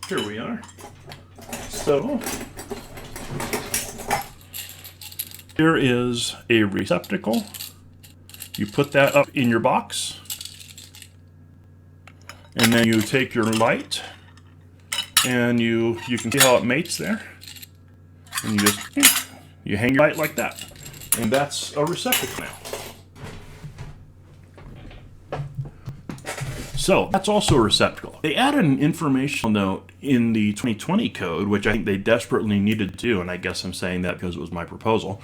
here we are. So, here is a receptacle. You put that up in your box. And then you take your light, and you can see how it mates there. And you just... You hang your light like that, and that's a receptacle now. So that's also a receptacle. They added an informational note in the 2020 code, which I think they desperately needed to do, and I guess I'm saying that because it was my proposal.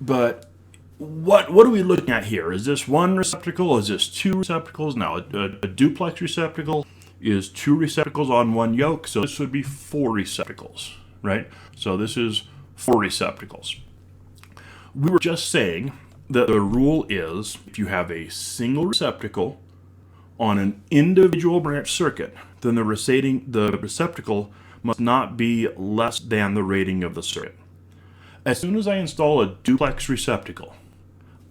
But what are we looking at here? Is this one receptacle? Is this two receptacles? Now, a duplex receptacle is two receptacles on one yoke, so this would be four receptacles, right? So this is four receptacles. We were just saying that the rule is if you have a single receptacle on an individual branch circuit, then the receptacle must not be less than the rating of the circuit. As soon as I install a duplex receptacle,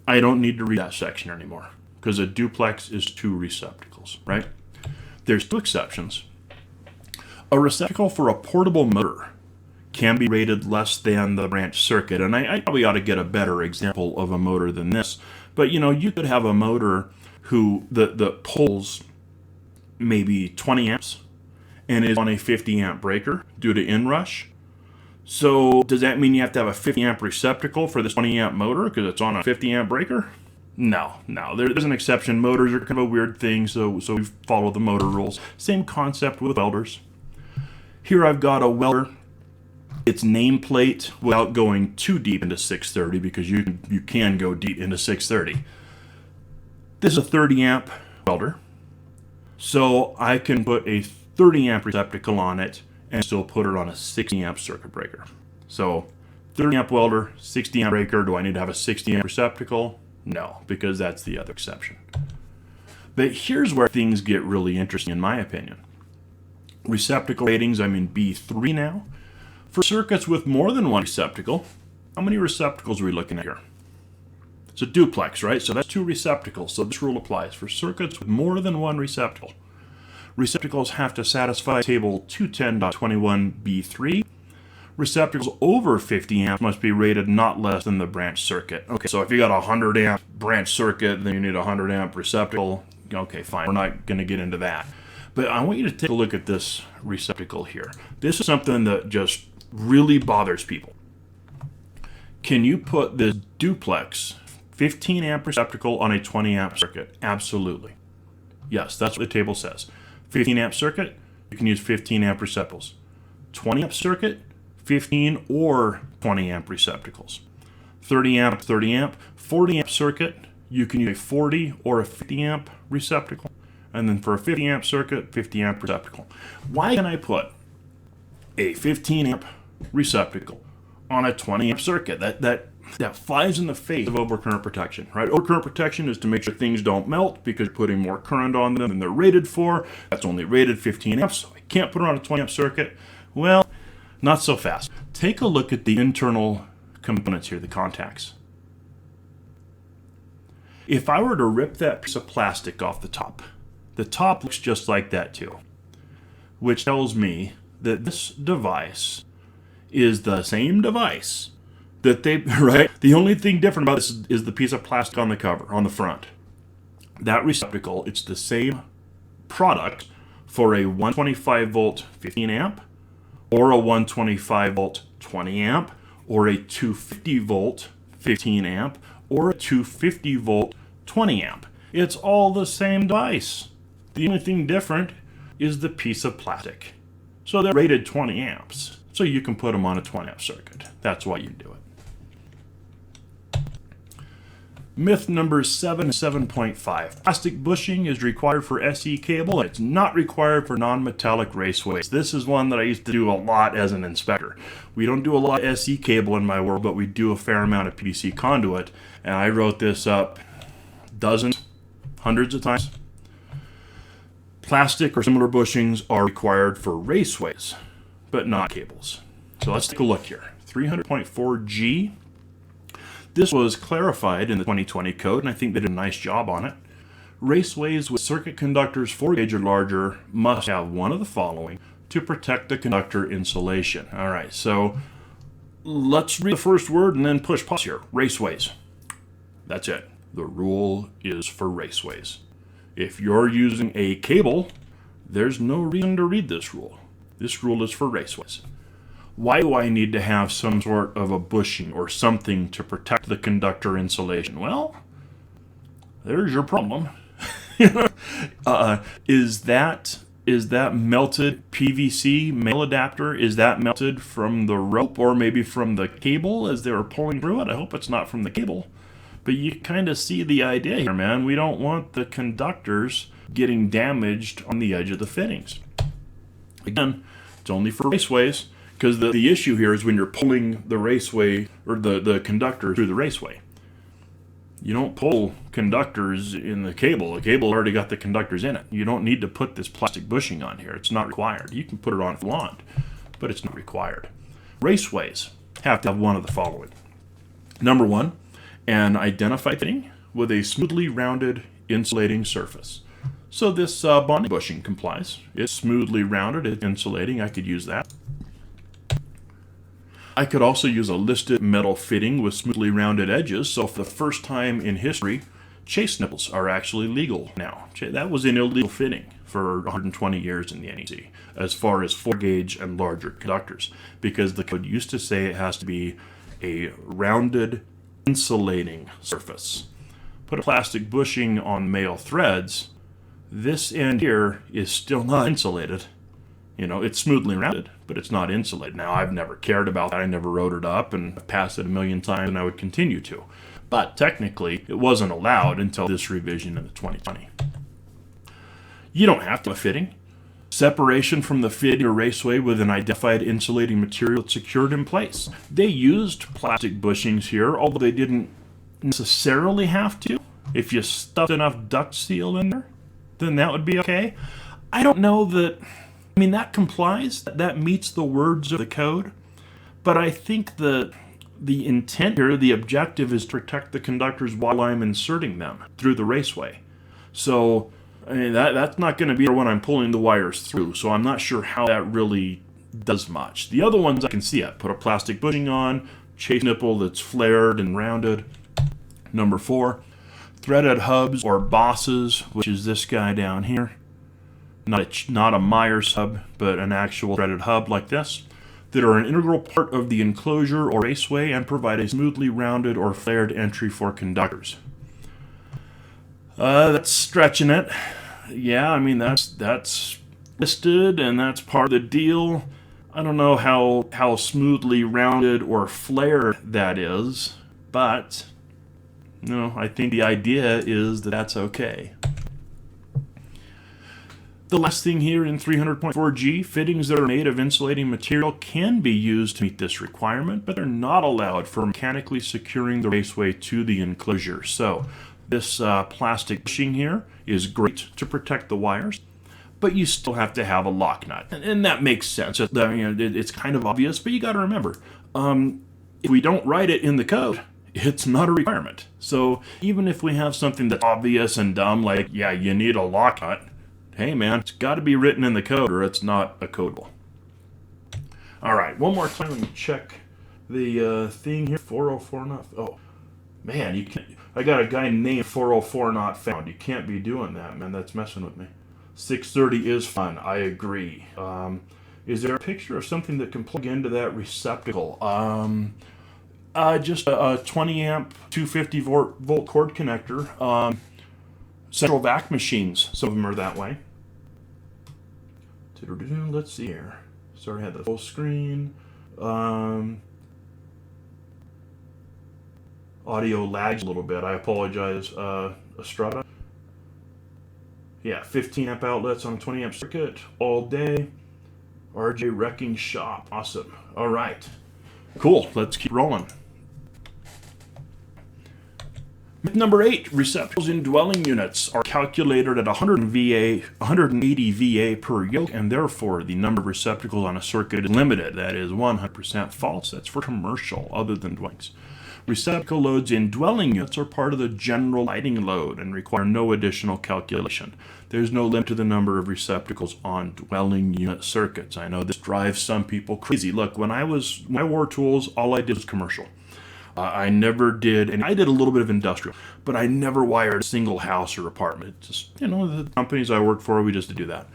I don't need to read that section anymore because a duplex is two receptacles, right? There's two exceptions. A receptacle for a portable motor can be rated less than the branch circuit. And I probably ought to get a better example of a motor than this. But, you know, you could have a motor that pulls maybe 20 amps and is on a 50 amp breaker due to inrush. So does that mean you have to have a 50 amp receptacle for this 20 amp motor because it's on a 50 amp breaker? No. There's an exception. Motors are kind of a weird thing, so we follow the motor rules. Same concept with welders. Here I've got a welder. Its nameplate without going too deep into 630 because you can go deep into 630. This is a 30 amp welder. So I can put a 30 amp receptacle on it and still put it on a 60 amp circuit breaker. So 30 amp welder, 60 amp breaker. Do I need to have a 60 amp receptacle? No, because that's the other exception. But here's where things get really interesting in my opinion. Receptacle ratings, I'm in B3 now. For circuits with more than one receptacle, how many receptacles are we looking at here? It's a duplex, right? So that's two receptacles. So this rule applies for circuits with more than one receptacle. Receptacles have to satisfy table 210.21b3. Receptacles over 50 amps must be rated not less than the branch circuit. Okay, so if you got a 100 amp branch circuit, then you need a 100 amp receptacle. Okay, fine. We're not going to get into that. But I want you to take a look at this receptacle here. This is something that just really bothers people. Can you put this duplex 15 amp receptacle on a 20 amp circuit? Absolutely. Yes, that's what the table says. 15 amp circuit, you can use 15 amp receptacles. 20 amp circuit, 15 or 20 amp receptacles. 30 amp, 30 amp, 40 amp circuit, you can use a 40 or a 50 amp receptacle. And then for a 50 amp circuit, 50 amp receptacle. Why can I put a 15 amp receptacle on a 20 amp circuit? That flies in the face of overcurrent protection, right? Overcurrent protection is to make sure things don't melt because you're putting more current on them than they're rated for. That's only rated 15 amps, so I can't put it on a 20 amp circuit. Well, not so fast. Take a look at the internal components here, the contacts. If I were to rip that piece of plastic off the top looks just like that too, which tells me that this device is the same device that they, right? The only thing different about this is the piece of plastic on the cover, on the front. That receptacle, it's the same product for a 125 volt 15 amp, or a 125 volt 20 amp, or a 250 volt 15 amp, or a 250 volt 20 amp. It's all the same device. The only thing different is the piece of plastic. So they're rated 20 amps. So you can put them on a 20 amp circuit. That's why you do it. Myth number 7.5. Plastic bushing is required for SE cable. It's not required for non-metallic raceways. This is one that I used to do a lot as an inspector. We don't do a lot of SE cable in my world, but we do a fair amount of PVC conduit. And I wrote this up dozens, hundreds of times. Plastic or similar bushings are required for raceways, but not cables. So let's take a look here. 300.4G. This was clarified in the 2020 code, and I think they did a nice job on it. Raceways with circuit conductors 4 gauge or larger must have one of the following to protect the conductor insulation. All right, so let's read the first word and then push pause here. Raceways. That's it. The rule is for raceways. If you're using a cable, there's no reason to read this rule. This rule is for raceways. Why do I need to have some sort of a bushing or something to protect the conductor insulation? Well, there's your problem. Is that melted PVC male adapter? Is that melted from the rope or maybe from the cable as they were pulling through it? I hope it's not from the cable. But you kind of see the idea here, man. We don't want the conductors getting damaged on the edge of the fittings. Again, it's only for raceways. Because the issue here is when you're pulling the raceway or the conductor through the raceway. You don't pull conductors in the cable. The cable already got the conductors in it. You don't need to put this plastic bushing on here. It's not required. You can put it on if you want, but it's not required. Raceways have to have one of the following. Number one, an identified fitting with a smoothly rounded insulating surface. So this bonding bushing complies. It's smoothly rounded. It's insulating. I could use that. I could also use a listed metal fitting with smoothly rounded edges, so for the first time in history, chase nipples are actually legal now. That was an illegal fitting for 120 years in the NEC, as far as 4 gauge and larger conductors, because the code used to say it has to be a rounded insulating surface. Put a plastic bushing on male threads, this end here is still not insulated. You know, it's smoothly rounded, but it's not insulated. Now, I've never cared about that. I never wrote it up and passed it a million times, and I would continue to. But technically, it wasn't allowed until this revision in the 2020. You don't have to have a fitting. Separation from the fitting or raceway with an identified insulating material that's secured in place. They used plastic bushings here, although they didn't necessarily have to. If you stuffed enough duct seal in there, then that would be okay. I don't know that... I mean, that complies, that meets the words of the code, but I think the intent here, the objective is to protect the conductors while I'm inserting them through the raceway. So, I mean, that's not going to be when I'm pulling the wires through, so I'm not sure how that really does much. The other ones I can see it. Put a plastic bushing on, chase nipple that's flared and rounded. Number 4, threaded hubs or bosses, which is this guy down here. Not a Myers hub, but an actual threaded hub like this, that are an integral part of the enclosure or raceway and provide a smoothly rounded or flared entry for conductors. That's stretching it. Yeah, I mean, that's listed, and that's part of the deal. I don't know how smoothly rounded or flared that is, but I think the idea is that that's okay. The last thing here in 300.4G, fittings that are made of insulating material can be used to meet this requirement, but they're not allowed for mechanically securing the raceway to the enclosure. So this plastic bushing here is great to protect the wires, but you still have to have a lock nut. And that makes sense. It's kind of obvious, but you got to remember, if we don't write it in the code, it's not a requirement. So even if we have something that's obvious and dumb, like, yeah, you need a lock nut, hey man, it's got to be written in the code or it's not a codable. All right, one more time, let me check the thing here. 404 not. Oh man, you can't. I got a guy named 404 not found. You can't be doing that, man. That's messing with me. 630 is fun. I agree. Is there a picture of something that can plug into that receptacle? Just a 20 amp 250 volt cord connector. Central vac machines, some of them are that way. Let's see here. Sorry, I had the full screen. Audio lags a little bit. I apologize. Estrada. Yeah, 15 amp outlets on a 20 amp circuit all day. RJ Wrecking Shop. Awesome. All right. Cool. Let's keep rolling. Myth number 8, receptacles in dwelling units are calculated at 180 VA per yoke, and therefore the number of receptacles on a circuit is limited. That is 100% false. That's for commercial, other than dwellings. Receptacle loads in dwelling units are part of the general lighting load and require no additional calculation. There's no limit to the number of receptacles on dwelling unit circuits. I know this drives some people crazy. Look, when I wore tools, all I did was commercial. I never did, and I did a little bit of industrial, but I never wired a single house or apartment. Just, the companies I worked for, we just did do that.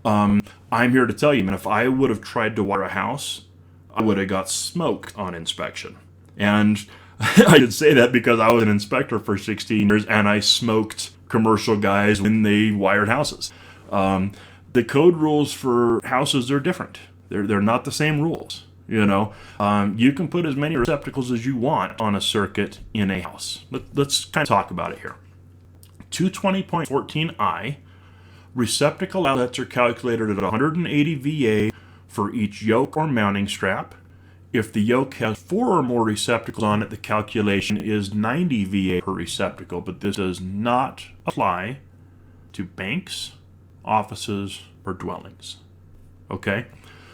I'm here to tell you, man, if I would have tried to wire a house, I would have got smoked on inspection. And I did say that because I was an inspector for 16 years, and I smoked commercial guys when they wired houses. The code rules for houses are different. They're not the same rules. You can put as many receptacles as you want on a circuit in a house. Let's kind of talk about it here. 220.14i, receptacle outlets are calculated at 180 VA for each yoke or mounting strap. If the yoke has 4 or more receptacles on it, the calculation is 90 VA per receptacle, but this does not apply to banks, offices, or dwellings. Okay?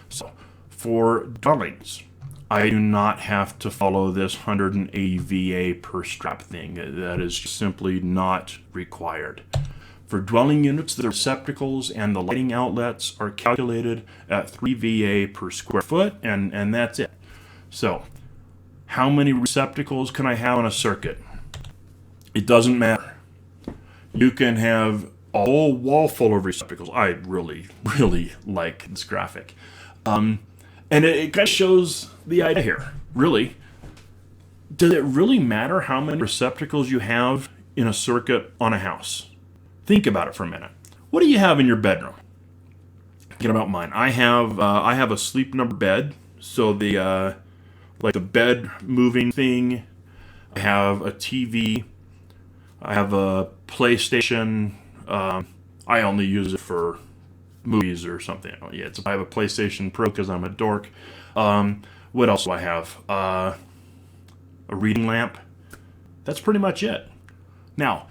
So, for dwellings, I do not have to follow this 180 VA per strap thing. That is simply not required. For dwelling units, the receptacles and the lighting outlets are calculated at 3 VA per square foot, and that's it. So, how many receptacles can I have on a circuit? It doesn't matter. You can have a whole wall full of receptacles. I really, really like this graphic. And it kind of shows the idea here. Really, does it really matter how many receptacles you have in a circuit on a house? Think about it for a minute. What do you have in your bedroom? Thinking about mine. I have a sleep number bed, so the bed moving thing. I have a TV. I have a PlayStation. I only use it for movies or something. Yeah, I have a PlayStation Pro because I'm a dork. What else do I have? A reading lamp. That's pretty much it. Now,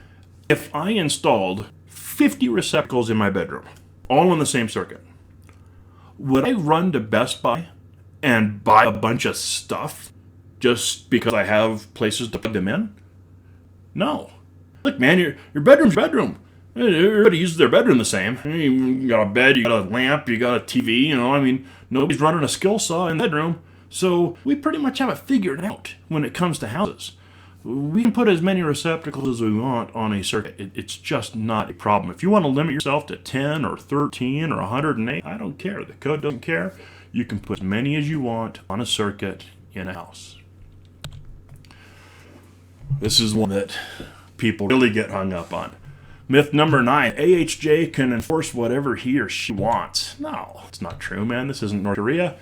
if I installed 50 receptacles in my bedroom, all on the same circuit, would I run to Best Buy and buy a bunch of stuff just because I have places to plug them in? No. Look, man, your bedroom's your bedroom. Everybody uses their bedroom the same. You got a bed, you got a lamp, you got a TV, Nobody's running a skill saw in the bedroom, so we pretty much have it figured out when it comes to houses. We can put as many receptacles as we want on a circuit. It's just not a problem. If you want to limit yourself to 10 or 13 or 108, I don't care. The code doesn't care. You can put as many as you want on a circuit in a house. This is one that people really get hung up on. Myth number 9, AHJ can enforce whatever he or she wants. No, it's not true, man. This isn't North Korea.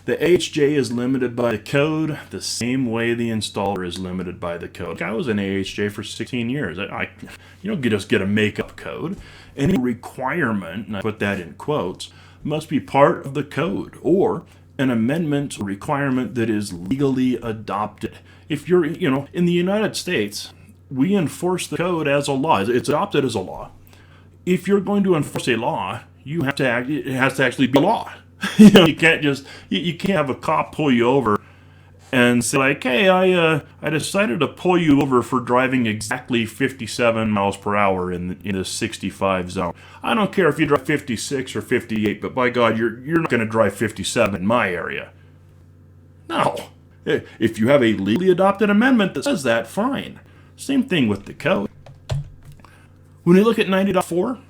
The AHJ is limited by the code the same way the installer is limited by the code. I was an AHJ for 16 years. You don't just get a make-up code. Any requirement, and I put that in quotes, must be part of the code or an amendment or requirement that is legally adopted. If you're, in the United States, we enforce the code as a law. It's adopted as a law. If you're going to enforce a law, it has to actually be a law. You can't you can't have a cop pull you over and say like, hey, I decided to pull you over for driving exactly 57 miles per hour in the 65 zone. I don't care if you drive 56 or 58, but by God, you're not going to drive 57 in my area. No. If you have a legally adopted amendment that says that, fine. Same thing with the code. When you look at 90.4,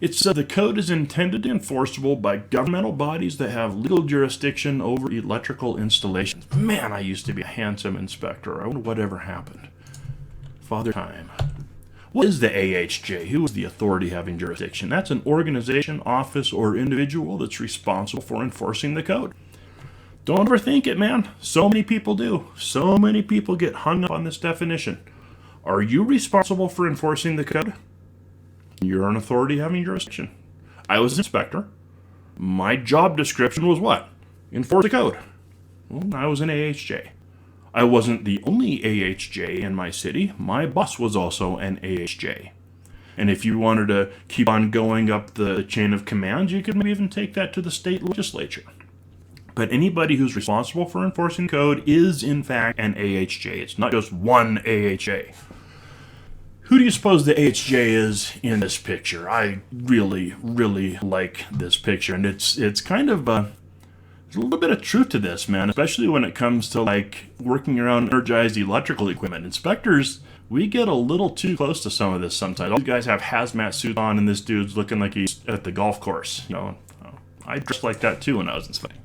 it says the code is intended and enforceable by governmental bodies that have legal jurisdiction over electrical installations. Man, I used to be a handsome inspector. I wonder whatever happened. Father time. What is the AHJ? Who is the authority having jurisdiction? That's an organization, office, or individual that's responsible for enforcing the code. Don't overthink it, man. So many people do. So many people get hung up on this definition. Are you responsible for enforcing the code? You're an authority having jurisdiction. I was an inspector. My job description was what? Enforce the code. Well, I was an AHJ. I wasn't the only AHJ in my city. My boss was also an AHJ. And if you wanted to keep on going up the chain of command, you could maybe even take that to the state legislature. But anybody who's responsible for enforcing code is, in fact, an AHJ. It's not just one AHJ. Who do you suppose the AHJ is in this picture? I really, really like this picture. And it's kind of there's a little bit of truth to this, man, especially when it comes to, like, working around energized electrical equipment. Inspectors, we get a little too close to some of this sometimes. All you guys have hazmat suits on, and this dude's looking like he's at the golf course. I dressed like that, too, when I was inspecting.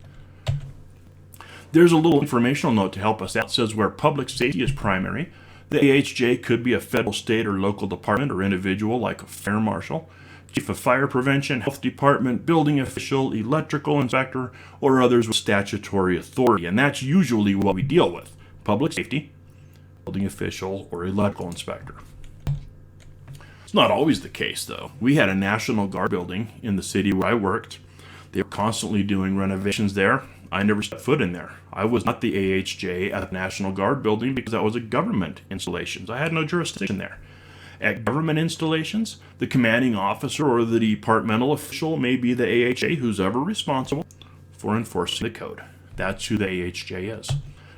There's a little informational note to help us out. It says where public safety is primary, the AHJ could be a federal, state, or local department or individual like a fire marshal, chief of fire prevention, health department, building official, electrical inspector, or others with statutory authority. And that's usually what we deal with. Public safety, building official, or electrical inspector. It's not always the case, though. We had a National Guard building in the city where I worked. They were constantly doing renovations there. I never stepped foot in there. I was not the AHJ at the National Guard building because that was a government installation. I had no jurisdiction there. At government installations, the commanding officer or the departmental official may be the AHJ who's ever responsible for enforcing the code. That's who the AHJ is.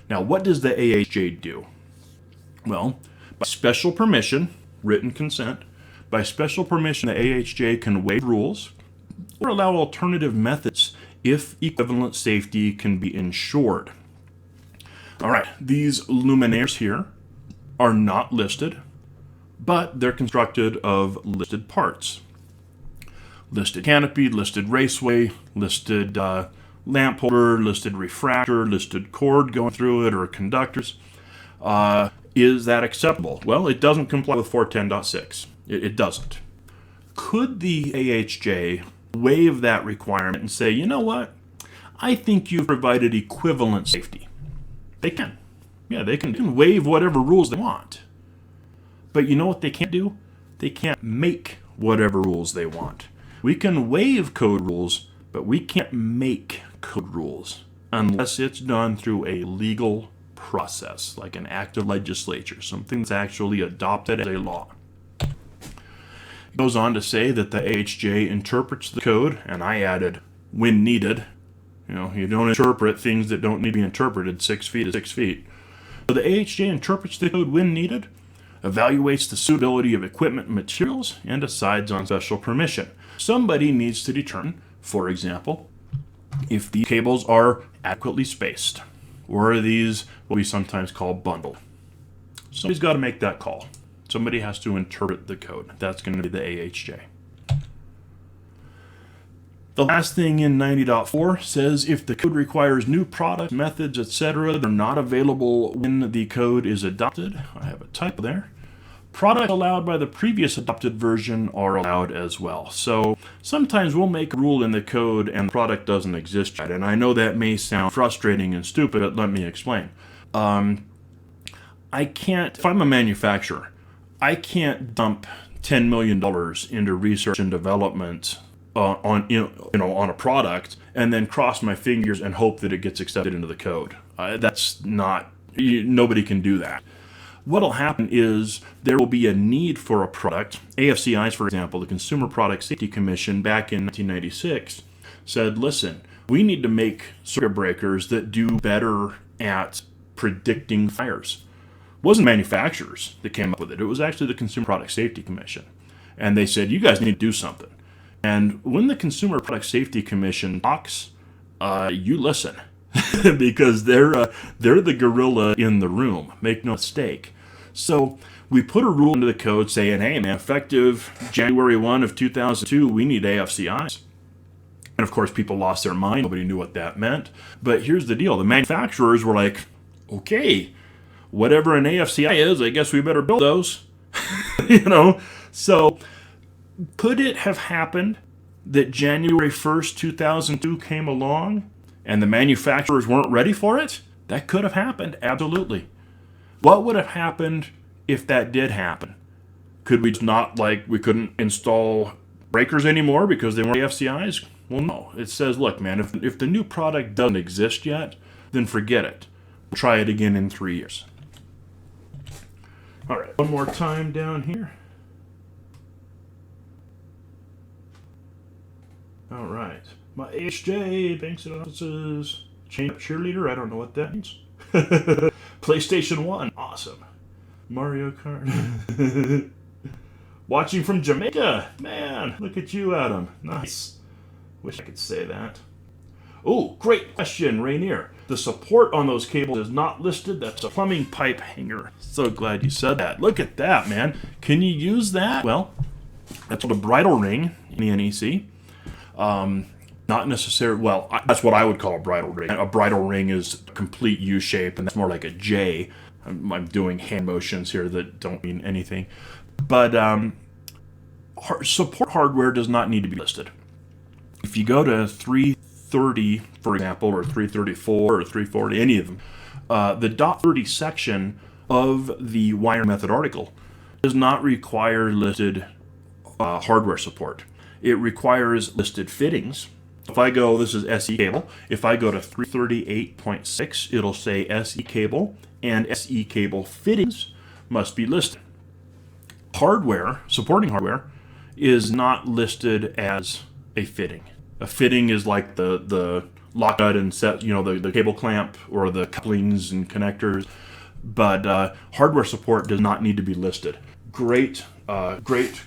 Now, what does the AHJ do? Well, by special permission, written consent, by special permission, the AHJ can waive rules or allow alternative methods if equivalent safety can be ensured. All right, these luminaires here are not listed, but they're constructed of listed parts. Listed canopy, listed raceway, listed lamp holder, listed refractor, listed cord going through it, or conductors. Is that acceptable? Well, it doesn't comply with 410.6. It doesn't. Could the AHJ waive that requirement and say, you know what? I think you've provided equivalent safety. They can. Yeah, they can waive whatever rules they want. But you know what they can't do? They can't make whatever rules they want. We can waive code rules, but we can't make code rules unless it's done through a legal process, like an act of legislature, something that's actually adopted as a law. It goes on to say that the AHJ interprets the code, and I added, when needed. You don't interpret things that don't need to be interpreted. 6 feet is 6 feet. So the AHJ interprets the code when needed, evaluates the suitability of equipment and materials, and decides on special permission. Somebody needs to determine, for example, if the cables are adequately spaced, or are these what we sometimes call bundled. Somebody's got to make that call. Somebody has to interpret the code. That's going to be the AHJ. The last thing in 90.4 says if the code requires new product methods, etc., they're not available when the code is adopted. I have a typo there. Products allowed by the previous adopted version are allowed as well. So sometimes we'll make a rule in the code and the product doesn't exist yet. And I know that may sound frustrating and stupid, but let me explain. I can't, if I'm a manufacturer, I can't dump $10 million into research and development on a product and then cross my fingers and hope that it gets accepted into the code. That's not, nobody can do that. What'll happen is there will be a need for a product. AFCIs, for example, the Consumer Product Safety Commission back in 1996 said, listen, we need to make circuit breakers that do better at predicting fires. It wasn't manufacturers that came up with it. It was actually the Consumer Product Safety Commission. And they said, you guys need to do something. And when the Consumer Product Safety Commission talks, you listen. Because they're the gorilla in the room. Make no mistake. So we put a rule into the code saying, hey, man, effective January 1 of 2002, we need AFCIs. And of course, people lost their mind. Nobody knew what that meant. But here's the deal. The manufacturers were like, okay, whatever an AFCI is, I guess we better build those. So could it have happened that January 1st, 2002 came along and the manufacturers weren't ready for it? That could have happened, absolutely. What would have happened if that did happen? Could we not, we couldn't install breakers anymore because they weren't AFCIs? Well, no. It says, look, man, if the new product doesn't exist yet, then forget it. We'll try it again in 3 years. All right, one more time down here. All right. My AHJ, banks and offices, chain up cheerleader, I don't know what that means. PlayStation 1, awesome. Mario Kart. Watching from Jamaica, man, look at you, Adam. Nice. Wish I could say that. Oh, great question, Rainier. The support on those cables is not listed. That's a plumbing pipe hanger. So glad you said that. Look at that, man. Can you use that? Well, that's called a bridle ring in the NEC. Not necessarily, well, that's what I would call a bridle ring. A bridle ring is a complete U shape, and that's more like a J. I'm doing hand motions here that don't mean anything. But support hardware does not need to be listed. If you go to 330, for example, or 334 or 340, any of them, the .30 section of the wire method article does not require listed hardware support. It requires listed fittings. If I go, this is SE cable. If I go to 338.6, it'll say SE cable, and SE cable fittings must be listed. Hardware, supporting hardware, is not listed as a fitting. A fitting is like the lock nut and set, the cable clamp or the couplings and connectors. But hardware support does not need to be listed. Great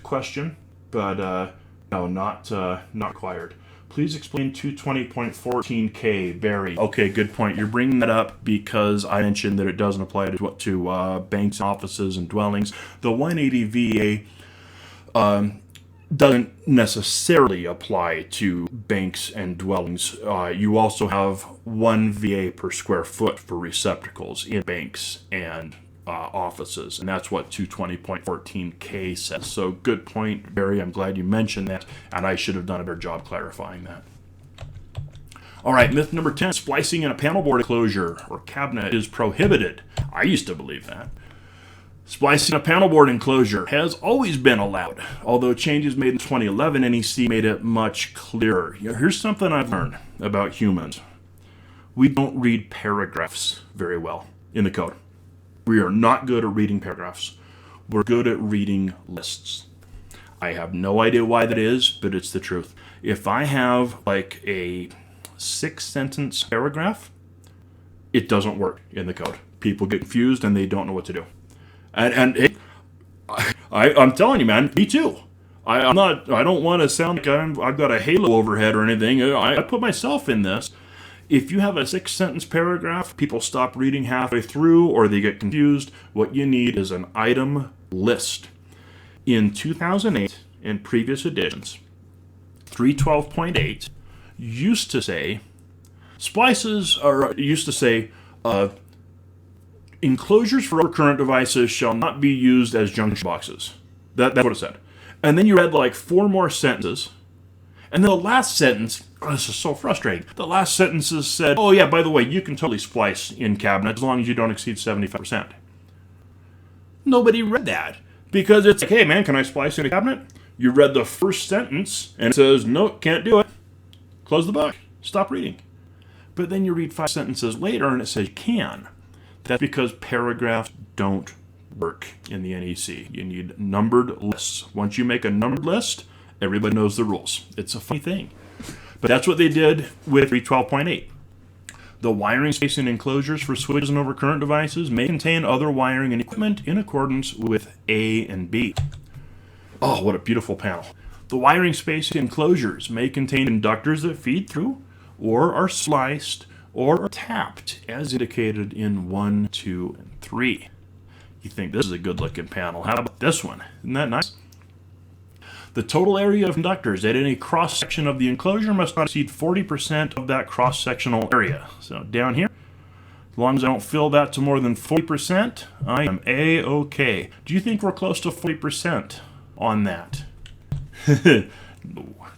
question, but no, not required. Please explain 220.14K, Barry. Okay, good point. You're bringing that up because I mentioned that it doesn't apply to banks, offices, and dwellings. The 180 VA doesn't necessarily apply to banks and dwellings. You also have 1 VA per square foot for receptacles in banks and offices, and that's what 220.14K says. So good point, Barry. I'm glad you mentioned that, and I should have done a better job clarifying that. All right, myth number 10, splicing in a panelboard enclosure or cabinet is prohibited. I used to believe that. Splicing a panelboard enclosure has always been allowed, although changes made in 2011 NEC made it much clearer. Here's something I've learned about humans. We don't read paragraphs very well in the code. We are not good at reading paragraphs. We're good at reading lists. I have no idea why that is, but it's the truth. If I have like a 6-sentence paragraph, it doesn't work in the code. People get confused and they don't know what to do. And I'm telling you, man, me too. I don't want to sound like I've got a halo overhead or anything. I put myself in this. If you have a 6-sentence paragraph, people stop reading halfway through or they get confused. What you need is an item list. In 2008 and previous editions, 312.8 used to say enclosures for overcurrent devices shall not be used as junction boxes. That's what it said. And then you read like 4 more sentences. And then the last sentence, this is so frustrating. The last sentences said, oh yeah, by the way, you can totally splice in cabinets as long as you don't exceed 75%. Nobody read that. Because it's like, hey man, can I splice in a cabinet? You read the first sentence and it says, no, can't do it. Close the book. Stop reading. But then you read 5 sentences later and it says you can. That's because paragraphs don't work in the NEC. You need numbered lists. Once you make a numbered list, everybody knows the rules. It's a funny thing. But that's what they did with 312.8. The wiring space and enclosures for switches and overcurrent devices may contain other wiring and equipment in accordance with A and B. Oh, what a beautiful panel. The wiring space and enclosures may contain conductors that feed through or are spliced or are tapped as indicated in 1, 2, and 3. You think this is a good looking panel. How about this one? Isn't that nice? The total area of conductors at any cross-section of the enclosure must not exceed 40% of that cross-sectional area. So down here, as long as I don't fill that to more than 40%, I am A-OK. Do you think we're close to 40% on that? No,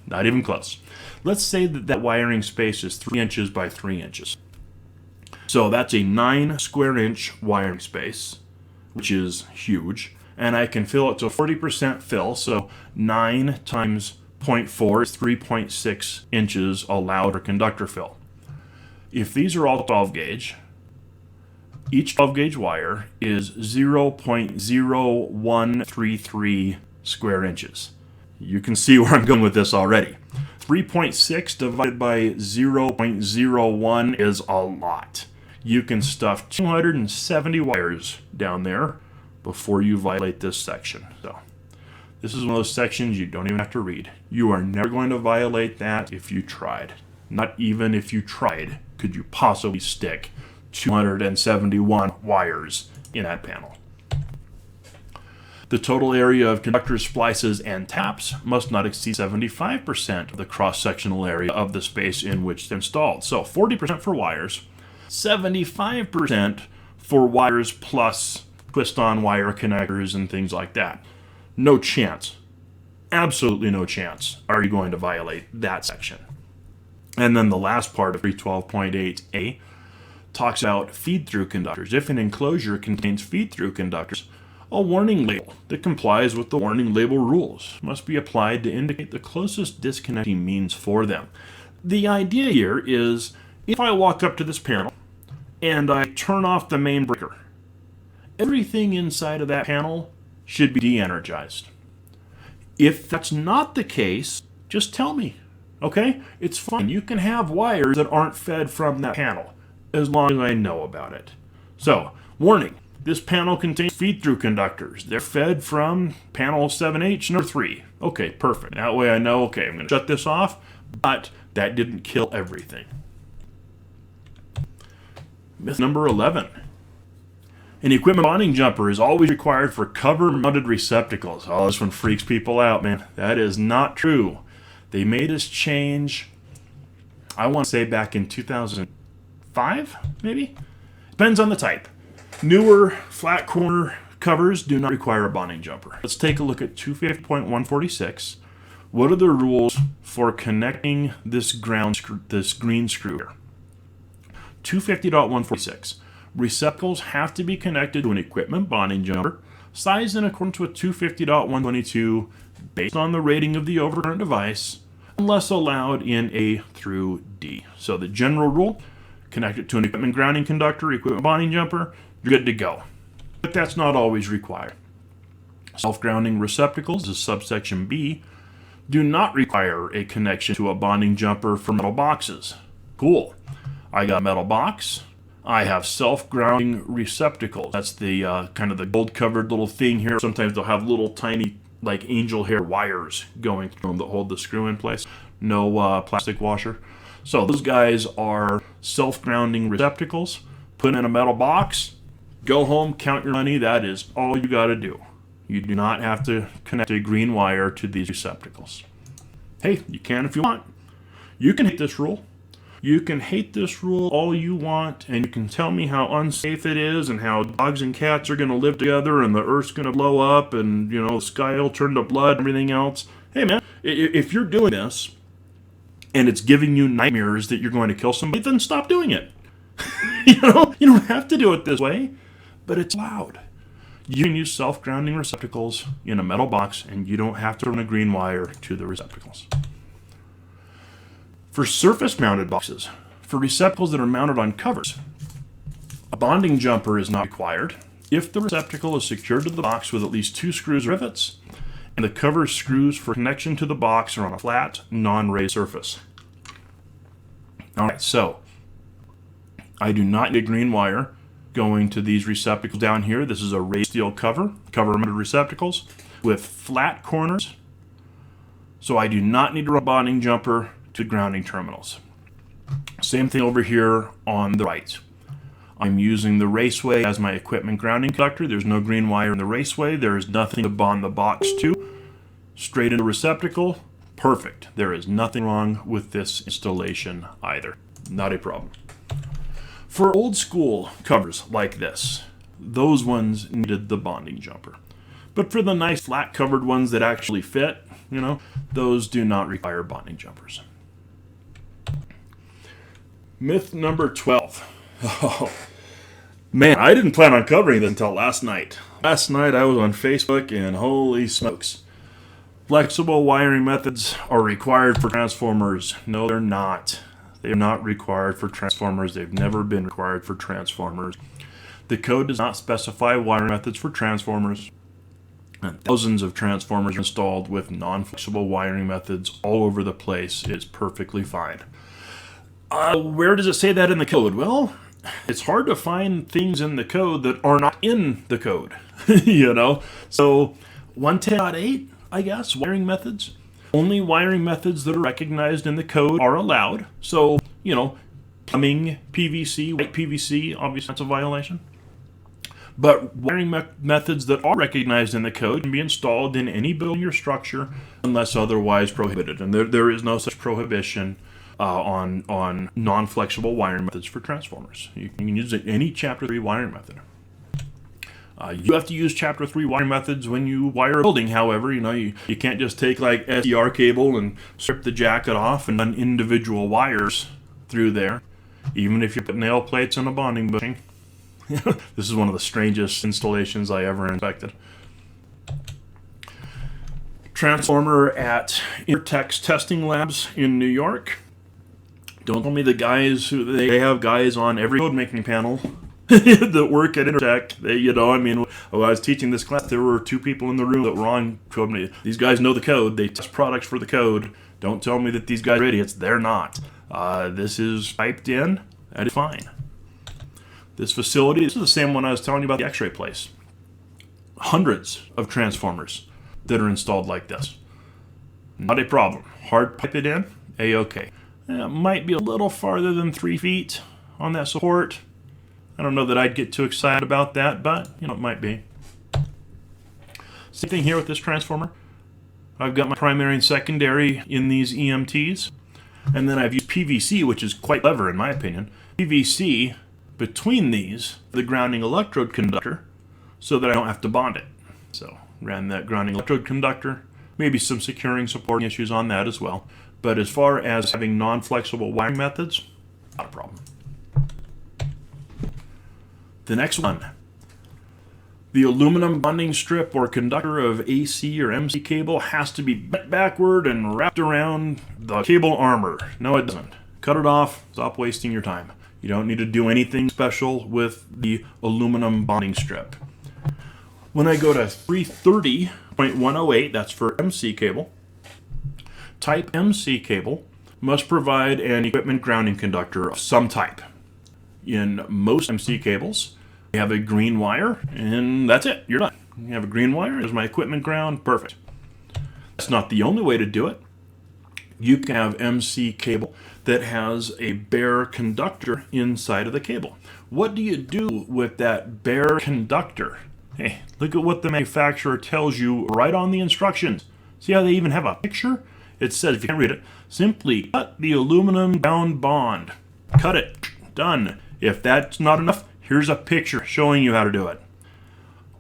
not even close. Let's say that wiring space is 3 inches by 3 inches. So that's a 9 square inch wiring space, which is huge. And I can fill it to 40% fill, so 9 times 0.4 is 3.6 inches allowed for conductor fill. If these are all 12 gauge, each 12 gauge wire is 0.0133 square inches. You can see where I'm going with this already. 3.6 divided by 0.01 is a lot. You can stuff 270 wires down there before you violate this section. So this is one of those sections you don't even have to read. You are never going to violate that if you tried. Not even if you tried could you possibly stick 271 wires in that panel. The total area of conductors, splices, and taps must not exceed 75% of the cross-sectional area of the space in which it's installed. So 40% for wires, 75% for wires plus twist-on wire connectors and things like that. No chance, absolutely no chance are you going to violate that section. And then the last part of 312.8a talks about feed-through conductors. If an enclosure contains feed-through conductors, a warning label that complies with the warning label rules must be applied to indicate the closest disconnecting means for them. The idea here is if I walk up to this panel and I turn off the main breaker, everything inside of that panel should be de-energized. If that's not the case, just tell me, okay? It's fine. You can have wires that aren't fed from that panel, as long as I know about it. So, warning, this panel contains feed-through conductors. They're fed from panel 7H number 3. Okay, perfect. That way I know, okay, I'm going to shut this off, but that didn't kill everything. Myth number 11. An equipment bonding jumper is always required for cover-mounted receptacles. Oh, this one freaks people out, man. That is not true. They made this change, I want to say back in 2005, maybe? Depends on the type. Newer flat corner covers do not require a bonding jumper. Let's take a look at 250.146. What are the rules for connecting this green screw here? 250.146. Receptacles have to be connected to an equipment bonding jumper, sized in accordance with 250.122, based on the rating of the overcurrent device, unless allowed in A through D. So the general rule, connect it to an equipment grounding conductor, equipment bonding jumper, you're good to go. But that's not always required. Self-grounding receptacles, is subsection B, do not require a connection to a bonding jumper for metal boxes. Cool. I got a metal box. I have self-grounding receptacles. That's the kind of the gold-covered little thing here. Sometimes they'll have little tiny like angel hair wires going through them that hold the screw in place. No plastic washer. So those guys are self-grounding receptacles. Put in a metal box, go home, count your money. That is all you got to do. You do not have to connect a green wire to these receptacles. Hey, you can if you want. You can hate this rule. You can hate this rule all you want, and you can tell me how unsafe it is and how dogs and cats are going to live together and the earth's going to blow up and, the sky will turn to blood and everything else. Hey, man, if you're doing this and it's giving you nightmares that you're going to kill somebody, then stop doing it. You don't have to do it this way, but it's allowed. You can use self-grounding receptacles in a metal box, and you don't have to run a green wire to the receptacles. For surface-mounted boxes, for receptacles that are mounted on covers, a bonding jumper is not required if the receptacle is secured to the box with at least 2 screws or rivets, and the cover screws for connection to the box are on a flat, non-raised surface. Alright, so I do not need a green wire going to these receptacles down here. This is a raised steel cover-mounted receptacles with flat corners, so I do not need to run a bonding jumper to grounding terminals. Same thing over here on the right. I'm using the Raceway as my equipment grounding conductor. There's no green wire in the Raceway. There is nothing to bond the box to. Straight into receptacle, perfect. There is nothing wrong with this installation either. Not a problem. For old school covers like this, those ones needed the bonding jumper. But for the nice flat covered ones that actually fit, those do not require bonding jumpers. Myth number 12. Oh, man, I didn't plan on covering this until last night. Last night I was on Facebook and holy smokes. Flexible wiring methods are required for transformers. No, they're not. They are not required for transformers. They've never been required for transformers. The code does not specify wiring methods for transformers. And thousands of transformers are installed with non-flexible wiring methods all over the place. It's perfectly fine. Where does it say that in the code? Well, it's hard to find things in the code that are not in the code. So 110.8, I guess, wiring methods. Only wiring methods that are recognized in the code are allowed. So, plumbing PVC, white PVC, obviously that's a violation. But wiring methods that are recognized in the code can be installed in any building or structure unless otherwise prohibited. And there is no such prohibition on non-flexible wiring methods for transformers. You can use any Chapter 3 wiring method. You have to use Chapter 3 wiring methods when you wire a building, however. You can't just take like SDR cable and strip the jacket off and run individual wires through there, even if you put nail plates and a bonding bushing. This is one of the strangest installations I ever inspected. Transformer at Intertex testing labs in New York. Don't tell me they have guys on every code making panel that work at Intertech. When I was teaching this class, there were 2 people in the room that were on code. These guys know the code. They test products for the code. Don't tell me that these guys are idiots. They're not. This is piped in. That is fine. This facility, this is the same one I was telling you about, the X-ray place. Hundreds of transformers that are installed like this. Not a problem. Hard pipe it in, A-OK. It might be a little farther than 3 feet on that support. I don't know that I'd get too excited about that, but, it might be. Same thing here with this transformer. I've got my primary and secondary in these EMTs. And then I've used PVC, which is quite clever in my opinion. PVC between these, the grounding electrode conductor, so that I don't have to bond it. So, ran that grounding electrode conductor. Maybe some securing supporting issues on that as well. But as far as having non-flexible wiring methods, not a problem. The next one. The aluminum bonding strip or conductor of AC or MC cable has to be bent backward and wrapped around the cable armor. No, it doesn't. Cut it off. Stop wasting your time. You don't need to do anything special with the aluminum bonding strip. When I go to 330.108, that's for MC cable, Type MC cable must provide an equipment grounding conductor of some type. In most MC cables, you have a green wire, and that's it. You're done. You have a green wire. There's my equipment ground. Perfect. That's not the only way to do it. You can have MC cable that has a bare conductor inside of the cable. What do you do with that bare conductor? Hey, look at what the manufacturer tells you right on the instructions. See how they even have a picture? It says, if you can't read it, simply cut the aluminum bound bond. Cut it. Done. If that's not enough, here's a picture showing you how to do it.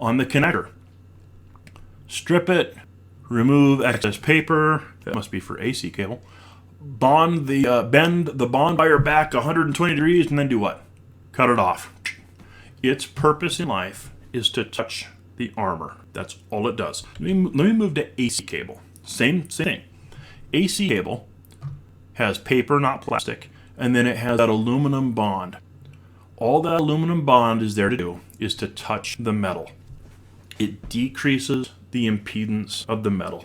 On the connector, strip it, remove excess paper. That must be for AC cable. Bend the bond wire back 120 degrees, and then do what? Cut it off. Its purpose in life is to touch the armor. That's all it does. Let me move to AC cable. Same thing. AC cable has paper, not plastic, and then it has that aluminum bond. All that aluminum bond is there to do is to touch the metal. It decreases the impedance of the metal.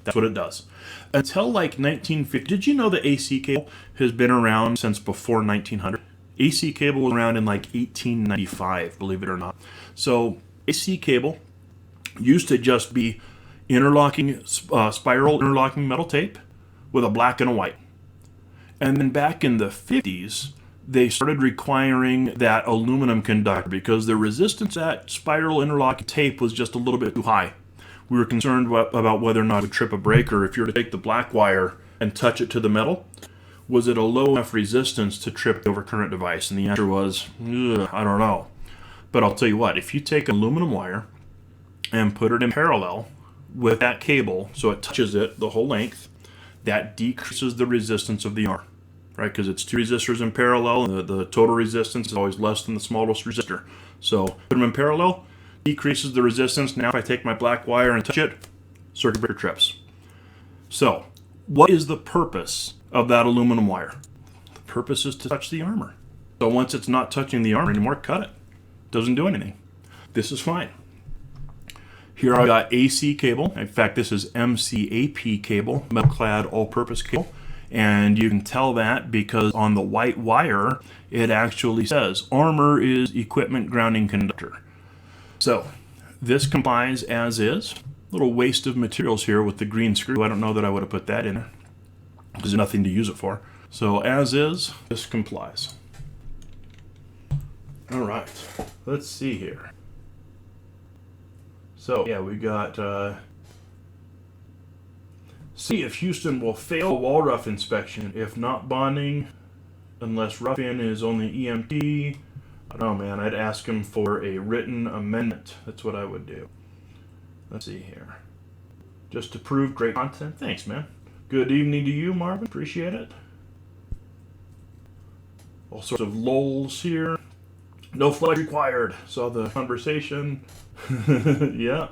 That's what it does. Until like 1950, did you know that AC cable has been around since before 1900? AC cable was around in like 1895, believe it or not. So AC cable used to just be interlocking, spiral interlocking metal tape with a black and a white. And then back in the 50s, they started requiring that aluminum conductor because the resistance to that spiral interlocking tape was just a little bit too high. We were concerned about whether or not it would trip a breaker. If you were to take the black wire and touch it to the metal, was it a low enough resistance to trip the overcurrent device? And the answer was, I don't know. But I'll tell you what, if you take an aluminum wire and put it in parallel with that cable, so it touches it the whole length, that decreases the resistance of the arm, right? Because it's two resistors in parallel, and the total resistance is always less than the smallest resistor. So put them in parallel, decreases the resistance. Now if I take my black wire and touch it, circuit breaker trips. So what is the purpose of that aluminum wire? The purpose is to touch the armor. So once it's not touching the armor anymore, cut it. Doesn't do anything. This is fine. Here I've got AC cable. In fact, this is MCAP cable, metal clad all-purpose cable. And you can tell that because on the white wire, it actually says armor is equipment grounding conductor. So this complies as is. Little waste of materials here with the green screw. I don't know that I would have put that in there. There's nothing to use it for. So as is, this complies. All right, let's see here. So yeah, we got City of Houston will fail wall rough inspection if not bonding unless rough-in is only EMT. I don't know, man. I'd ask him for a written amendment. That's what I would do. Let's see here. Just to prove great content. Thanks, man. Good evening to you, Marvin. Appreciate it. All sorts of lols here. No flush required. Saw the conversation. Yeah.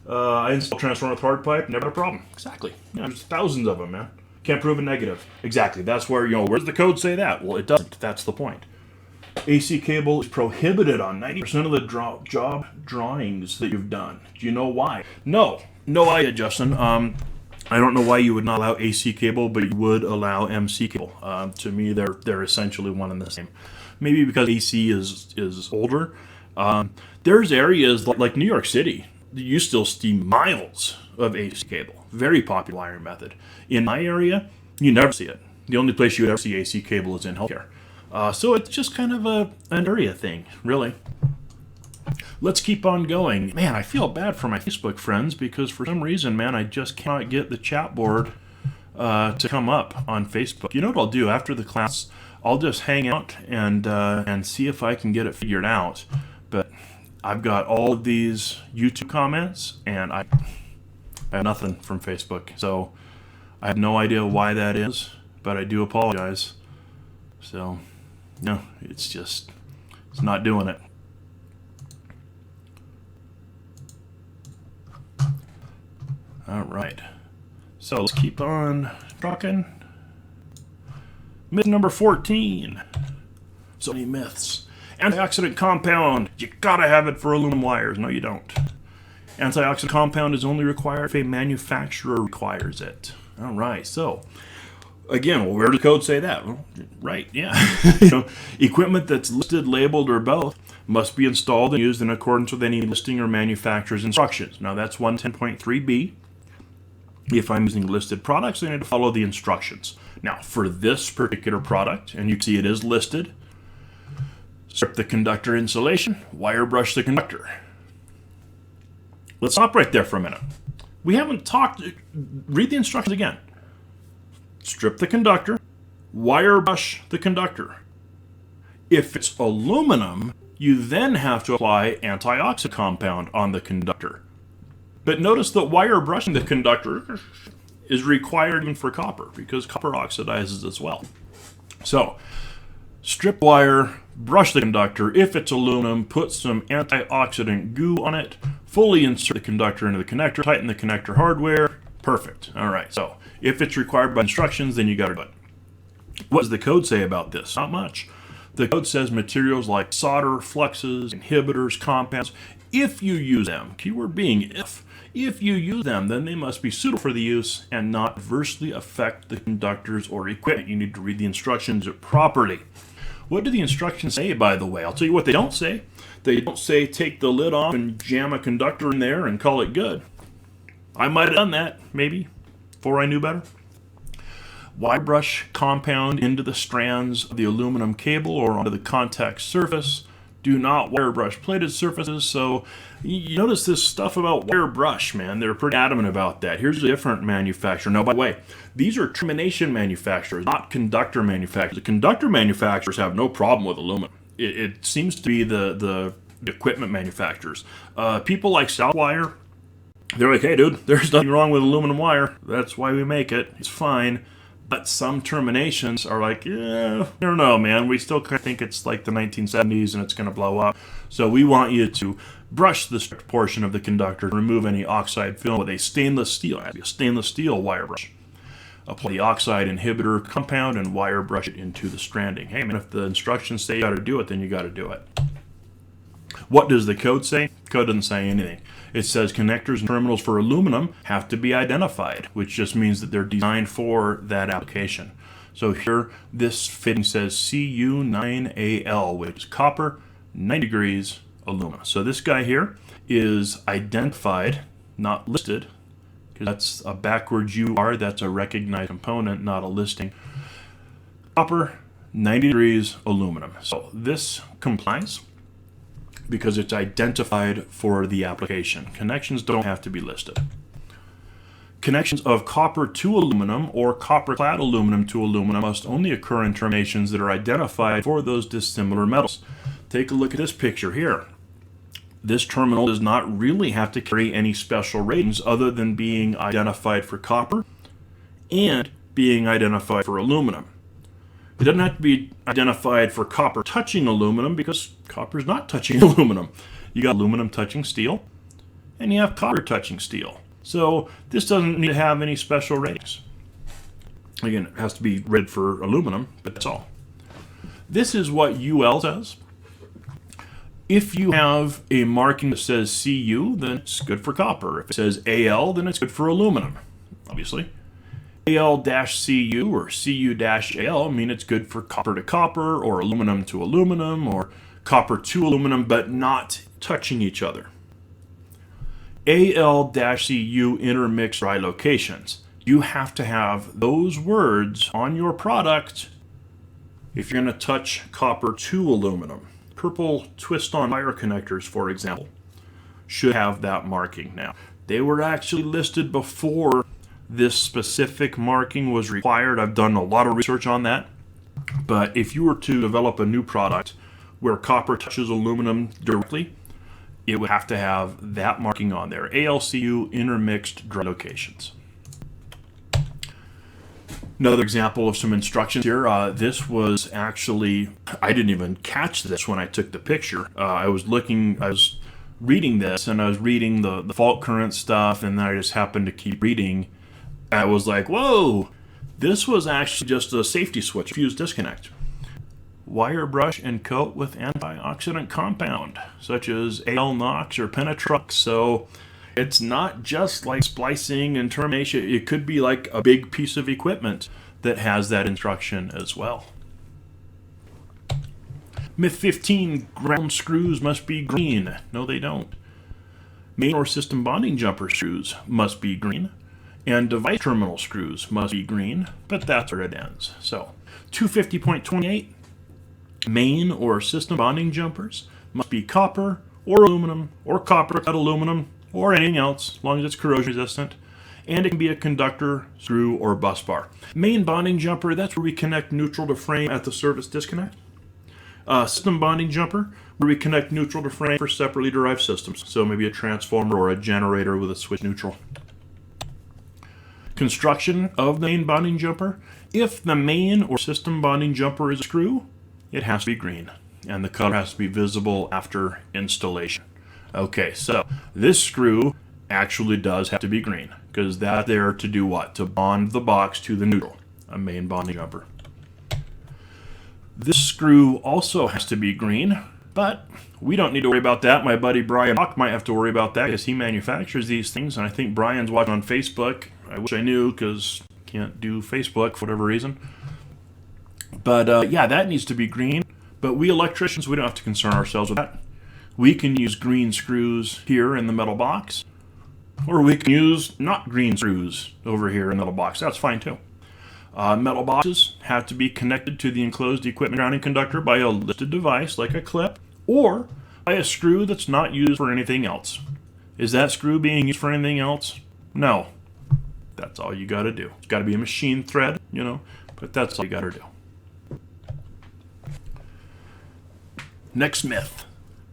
I installed transformer with hard pipe. Never had a problem. Exactly. Yeah, there's thousands of them, man. Can't prove a negative. Exactly. That's where, where does the code say that? Well, it doesn't. That's the point. AC cable is prohibited on 90% of the job drawings that you've done. Do you know why? No idea, Justin. I don't know why you would not allow AC cable, but you would allow MC cable. To me, they're essentially one and the same. Maybe because AC is older. There's areas like New York City, you still see miles of AC cable. Very popular wiring method. In my area, you never see it. The only place you would ever see AC cable is in healthcare. So it's just kind of an area thing, really. Let's keep on going. Man, I feel bad for my Facebook friends because for some reason, man, I just cannot get the chat board to come up on Facebook. You know what I'll do after the class? I'll just hang out and see if I can get it figured out. But I've got all of these YouTube comments, and I have nothing from Facebook. So I have no idea why that is, but I do apologize. So, no, it's not doing it. All right. So let's keep on talking. Myth number 14. So many myths. Antioxidant compound. You gotta have it for aluminum wires. No, you don't. Antioxidant compound is only required if a manufacturer requires it. All right. So, again, well, where does the code say that? Well, right, yeah. Equipment that's listed, labeled, or both must be installed and used in accordance with any listing or manufacturer's instructions. Now, that's 110.3b. If I'm using listed products, I need to follow the instructions. Now, for this particular product, and you can see it is listed, strip the conductor insulation, wire brush the conductor. Let's stop right there for a minute. We haven't talked, read the instructions again. Strip the conductor, wire brush the conductor. If it's aluminum, you then have to apply antioxidant compound on the conductor. But notice that wire brushing the conductor is required even for copper, because copper oxidizes as well. So, strip wire, brush the conductor. If it's aluminum, put some antioxidant goo on it, fully insert the conductor into the connector, tighten the connector hardware. Perfect. All right, so if it's required by instructions, then you got to do it. What does the code say about this? Not much. The code says materials like solder, fluxes, inhibitors, compounds, if you use them, keyword being if you use them, then they must be suitable for the use and not adversely affect the conductors or equipment. You need to read the instructions properly. What do the instructions say, by the way? I'll tell you what they don't say. They don't say take the lid off and jam a conductor in there and call it good. I might have done that, maybe, before I knew better. Wire brush compound into the strands of the aluminum cable or onto the contact surface. Do not wire brush plated surfaces. So you notice this stuff about wire brush, man. They're pretty adamant about that. Here's a different manufacturer. Now, by the way, these are termination manufacturers, not conductor manufacturers. The conductor manufacturers have no problem with aluminum. It seems to be the equipment manufacturers. People like Southwire, they're like, hey, dude, there's nothing wrong with aluminum wire. That's why we make it. It's fine. But some terminations are like, yeah, I don't know, man. We still kind of think it's like the 1970s and it's going to blow up. So we want you to brush the strict portion of the conductor, remove any oxide film with a stainless steel wire brush. Apply the oxide inhibitor compound and wire brush it into the stranding. Hey, man, if the instructions say you got to do it, then you got to do it. What does the code say? Code doesn't say anything. It says connectors and terminals for aluminum have to be identified, which just means that they're designed for that application. So here, this fitting says CU9AL, which is copper, 90 degrees, aluminum. So this guy here is identified, not listed, because that's a backwards UR, that's a recognized component, not a listing. Copper, 90 degrees, aluminum. So this complies because it's identified for the application. Connections don't have to be listed. Connections of copper to aluminum or copper-clad aluminum to aluminum must only occur in terminations that are identified for those dissimilar metals. Take a look at this picture here. This terminal does not really have to carry any special ratings other than being identified for copper and being identified for aluminum. It doesn't have to be identified for copper touching aluminum because copper is not touching aluminum. You got aluminum touching steel and you have copper touching steel. So this doesn't need to have any special ratings. Again, it has to be rated for aluminum, but that's all. This is what UL says. If you have a marking that says CU, then it's good for copper. If it says AL, then it's good for aluminum, obviously. AL-CU or CU-AL mean it's good for copper to copper or aluminum to aluminum or copper to aluminum, but not touching each other. AL-CU intermix dry locations. You have to have those words on your product if you're going to touch copper to aluminum. Purple twist-on wire connectors, for example, should have that marking. Now, they were actually listed before this specific marking was required. I've done a lot of research on that. But if you were to develop a new product where copper touches aluminum directly, it would have to have that marking on there. ALCU intermixed dry locations. Another example of some instructions here. This was actually, I didn't even catch this when I took the picture. I was reading this and I was reading the fault current stuff, and then I just happened to keep reading. I was like, whoa, this was actually just a safety switch, fuse disconnect. Wire brush and coat with antioxidant compound, such as AL-NOx or Penetrux. So it's not just like splicing and termination. It could be like a big piece of equipment that has that instruction as well. Myth 15, ground screws must be green. No, they don't. Main or system bonding jumper screws must be green. And device terminal screws must be green, but that's where it ends. So 250.28, main or system bonding jumpers must be copper or aluminum or copper cut aluminum or anything else, as long as it's corrosion resistant. And it can be a conductor, screw, or bus bar. Main bonding jumper, that's where we connect neutral to frame at the service disconnect. System bonding jumper, where we connect neutral to frame for separately derived systems. So maybe a transformer or a generator with a switch neutral. Construction of the main bonding jumper. If the main or system bonding jumper is a screw, it has to be green. And the color has to be visible after installation. Okay, so this screw actually does have to be green, because that's there to do what? To bond the box to the neutral, a main bonding jumper. This screw also has to be green, but we don't need to worry about that. My buddy Brian Hawk might have to worry about that because he manufactures these things, and I think Brian's watching on Facebook. I wish I knew, because can't do Facebook for whatever reason. But yeah, that needs to be green. But we electricians, we don't have to concern ourselves with that. We can use green screws here in the metal box, or we can use not green screws over here in the metal box. That's fine too. Metal boxes have to be connected to the enclosed equipment grounding conductor by a listed device like a clip, or by a screw that's not used for anything else. Is that screw being used for anything else? No. That's all you got to do. It's got to be a machine thread, but that's all you got to do. Next myth.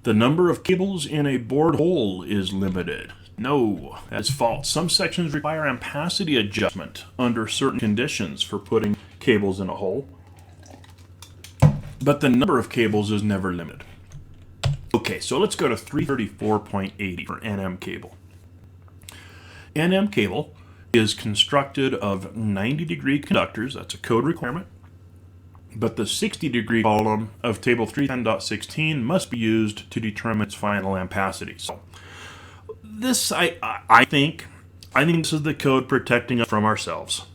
The number of cables in a board hole is limited. No, that's false. Some sections require ampacity adjustment under certain conditions for putting cables in a hole, but the number of cables is never limited. Okay, so let's go to 334.80 for NM cable. NM cable is constructed of 90-degree conductors. That's a code requirement. But the 60-degree column of table 310.16 must be used to determine its final ampacity. So this, I think this is the code protecting us from ourselves.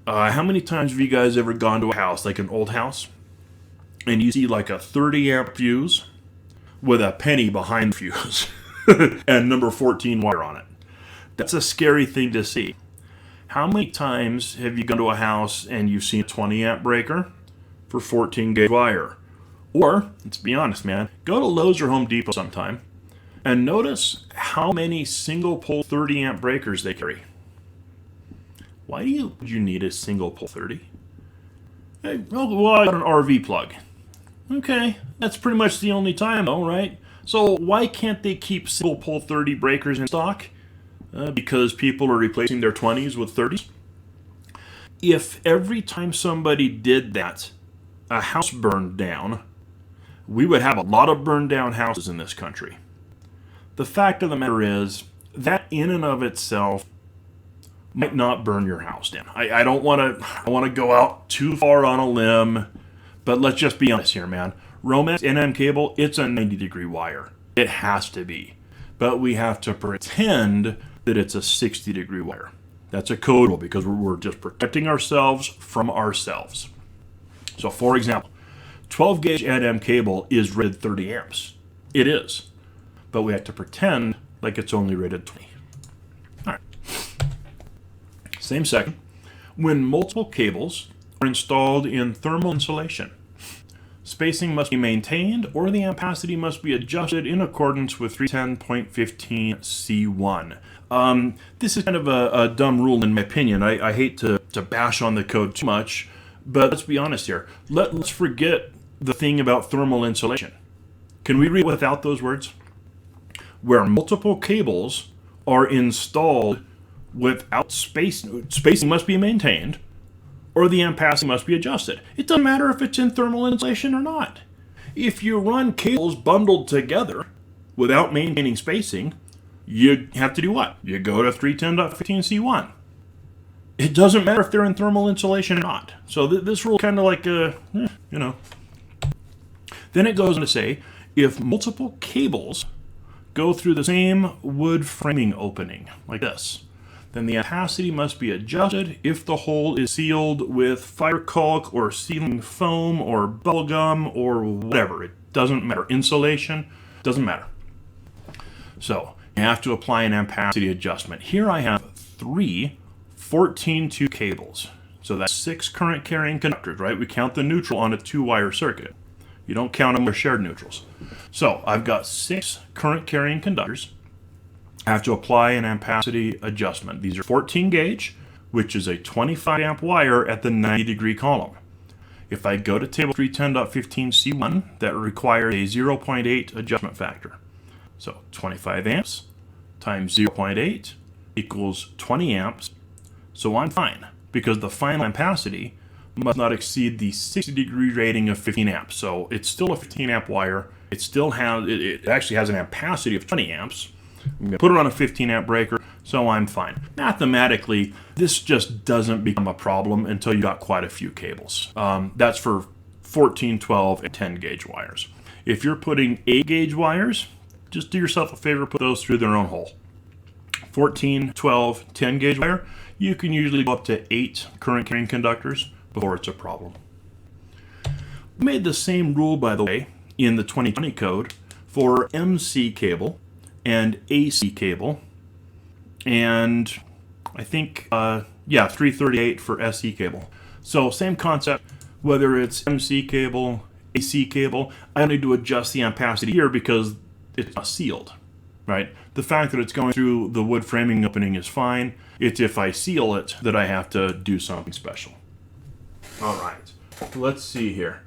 How many times have you guys ever gone to a house, like an old house, and you see like a 30 amp fuse with a penny behind the fuse and number 14 wire on it? That's a scary thing to see. How many times have you gone to a house and you've seen a 20 amp breaker for 14 gauge wire? Or, let's be honest, man, go to Lowe's or Home Depot sometime and notice how many single pole 30 amp breakers they carry. Why do you need a single pole 30? Hey, well, I got an RV plug. Okay, that's pretty much the only time though, right? So why can't they keep single pole 30 breakers in stock? Because people are replacing their 20s with 30s? If every time somebody did that, a house burned down, we would have a lot of burned down houses in this country. The fact of the matter is, that in and of itself might not burn your house down. I don't want to go out too far on a limb, but let's just be honest here, man. Romex NM cable, it's a 90-degree wire. It has to be. But we have to pretend that it's a 60-degree wire. That's a code rule because we're just protecting ourselves from ourselves. So for example, 12 gauge NM cable is rated 30 amps. It is. But we have to pretend like it's only rated 20. All right. Same second. When multiple cables are installed in thermal insulation, spacing must be maintained or the ampacity must be adjusted in accordance with 310.15 C1. This is kind of a dumb rule in my opinion. I hate to bash on the code too much, but let's be honest here. Let's forget the thing about thermal insulation. Can we read without those words? Where multiple cables are installed without spacing must be maintained, or the ampacity must be adjusted. It doesn't matter if it's in thermal insulation or not. If you run cables bundled together without maintaining spacing, you have to do what? You go to 310.15 C1. It doesn't matter if they're in thermal insulation or not. So this rule kind of like, Then it goes on to say, if multiple cables go through the same wood framing opening, like this, then the ampacity must be adjusted if the hole is sealed with fire caulk or sealing foam or bubble gum or whatever. It doesn't matter. Insulation, doesn't matter. So you have to apply an ampacity adjustment. Here I have 3 14 2 cables. So that's 6 current carrying conductors, right? We count the neutral on a 2-wire circuit. You don't count them with shared neutrals. So I've got 6 current carrying conductors. I have to apply an ampacity adjustment. These are 14 gauge, which is a 25 amp wire at the 90-degree column. If I go to table 310.15C1, that requires a 0.8 adjustment factor. So 25 amps times 0.8 equals 20 amps. So I'm fine, because the final ampacity must not exceed the 60-degree rating of 15 amps. So it's still a 15 amp wire. It actually has an ampacity of 20 amps. I'm going to put it on a 15 amp breaker, so I'm fine. Mathematically, this just doesn't become a problem until you got quite a few cables. That's for 14, 12, and 10 gauge wires. If you're putting 8 gauge wires, just do yourself a favor, put those through their own hole. 14, 12, 10 gauge wire, you can usually go up to 8 current carrying conductors before it's a problem. We made the same rule, by the way, in the 2020 code for MC cable and AC cable, and I think 338 for SE cable. So same concept, whether it's MC cable, AC cable, I need to adjust the ampacity here because it's not sealed, right? The fact that it's going through the wood framing opening is fine. It's if I seal it that I have to do something special. All right, let's see here.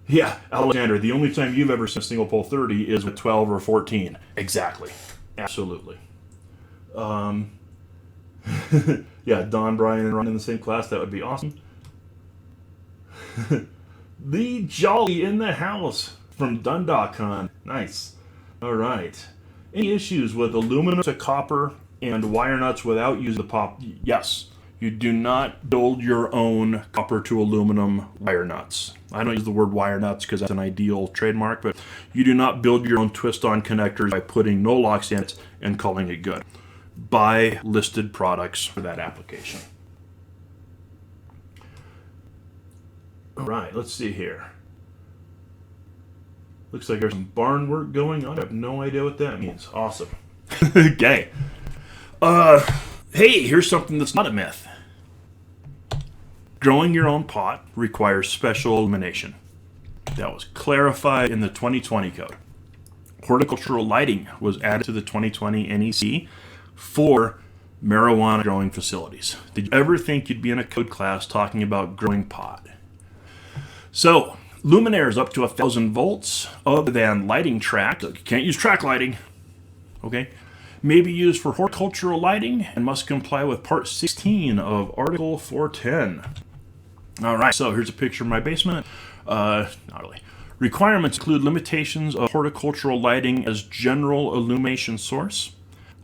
Yeah, Alexander, the only time you've ever seen a single pole 30 is with 12 or 14. Exactly. Absolutely. Yeah, Don, Brian, and Ron in the same class. That would be awesome. The Jolly in the house from Dundalkon. Nice. All right. Any issues with aluminum to copper and wire nuts without using the pop? Yes. You do not build your own copper to aluminum wire nuts. I don't use the word wire nuts because that's an ideal trademark, but you do not build your own twist-on connectors by putting no locks in it and calling it good. Buy listed products for that application. All right, let's see here. Looks like there's some barn work going on. I have no idea what that means. Awesome. Okay. Hey, here's something that's not a myth. Growing your own pot requires special illumination. That was clarified in the 2020 code. Horticultural lighting was added to the 2020 NEC for marijuana growing facilities. Did you ever think you'd be in a code class talking about growing pot? So, luminaires up to 1,000 volts, other than lighting track, you can't use track lighting, okay, may be used for horticultural lighting and must comply with Part 16 of Article 410. All right, so here's a picture of my basement. Not really. Requirements include limitations of horticultural lighting as general illumination source,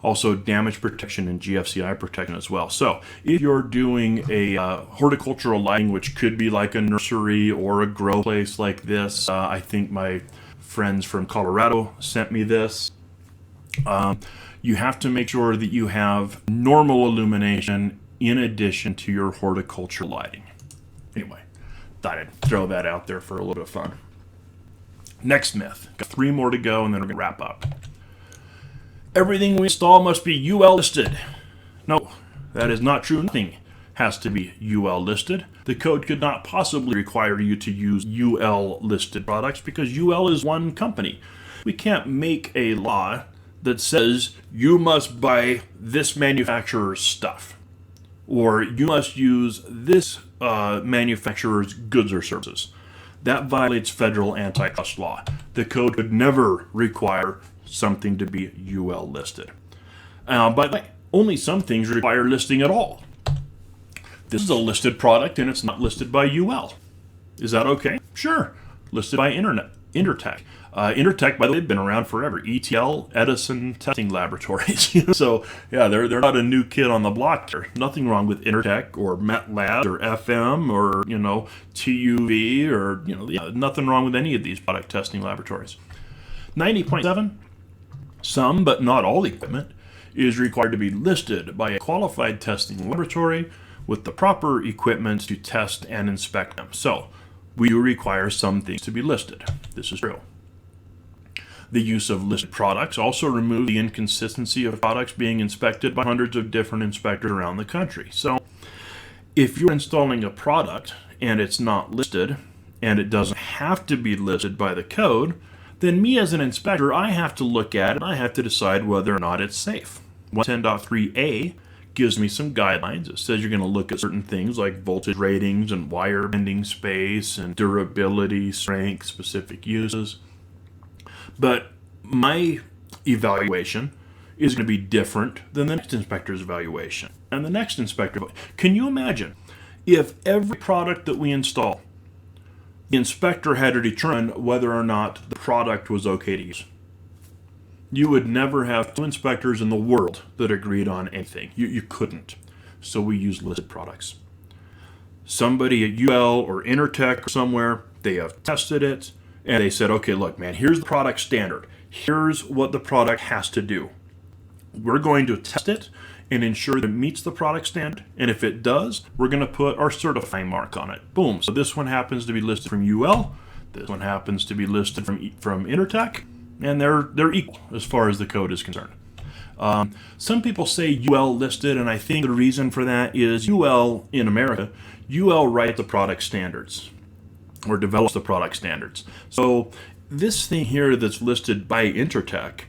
also damage protection and GFCI protection as well. So if you're doing a horticultural lighting, which could be like a nursery or a grow place like this, I think my friends from Colorado sent me this. You have to make sure that you have normal illumination in addition to your horticultural lighting. Anyway, thought I'd throw that out there for a little bit of fun. Next myth. Got 3 more to go and then we're going to wrap up. Everything we install must be UL listed. No, that is not true. Nothing has to be UL listed. The code could not possibly require you to use UL listed products because UL is one company. We can't make a law that says you must buy this manufacturer's stuff or you must use this manufacturer's goods or services. That violates federal antitrust law. The code could never require something to be UL listed. By the way, only some things require listing at all. This is a listed product and it's not listed by UL. Is that okay? Sure. Listed by Intertech. Intertech, by the way, they've been around forever. ETL, Edison Testing Laboratories. So, yeah, they're not a new kid on the block here. Nothing wrong with Intertech or MetLab or FM or, TUV or, nothing wrong with any of these product testing laboratories. 90.7, some but not all equipment is required to be listed by a qualified testing laboratory with the proper equipment to test and inspect them. So, we do require some things to be listed. This is true. The use of listed products also removes the inconsistency of products being inspected by hundreds of different inspectors around the country. So If you're installing a product and it's not listed, and it doesn't have to be listed by the code, then me as an inspector, I have to look at it, and I have to decide whether or not it's safe. 110.3a gives me some guidelines. It says you're going to look at certain things like voltage ratings and wire bending space and durability, strength, specific uses. But my evaluation is going to be different than the next inspector's evaluation. And the next inspector, can you imagine if every product that we install, the inspector had to determine whether or not the product was okay to use? You would never have two inspectors in the world that agreed on anything. You couldn't. So we use listed products. Somebody at UL or Intertech or somewhere, they have tested it, and they said, okay, look, man, here's the product standard. Here's what the product has to do. We're going to test it and ensure that it meets the product standard. And if it does, we're going to put our certifying mark on it. Boom. So this one happens to be listed from UL. This one happens to be listed from Intertech. And they're equal as far as the code is concerned. Some people say UL listed, and I think the reason for that is UL in America, UL writes the product standards or develops the product standards. So this thing here that's listed by Intertech,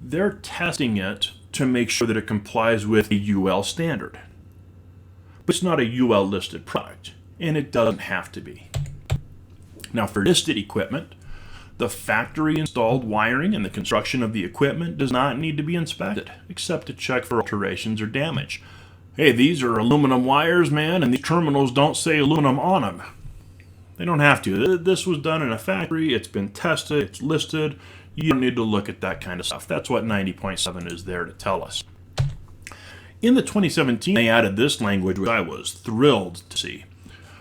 they're testing it to make sure that it complies with a UL standard. But it's not a UL listed product, and it doesn't have to be. Now for listed equipment, the factory installed wiring and the construction of the equipment does not need to be inspected, except to check for alterations or damage. Hey, these are aluminum wires, man, and these terminals don't say aluminum on them. They don't have to. This was done in a factory, it's been tested, it's listed. You don't need to look at that kind of stuff. That's what 90.7 is there to tell us. In the 2017, they added this language, which I was thrilled to see.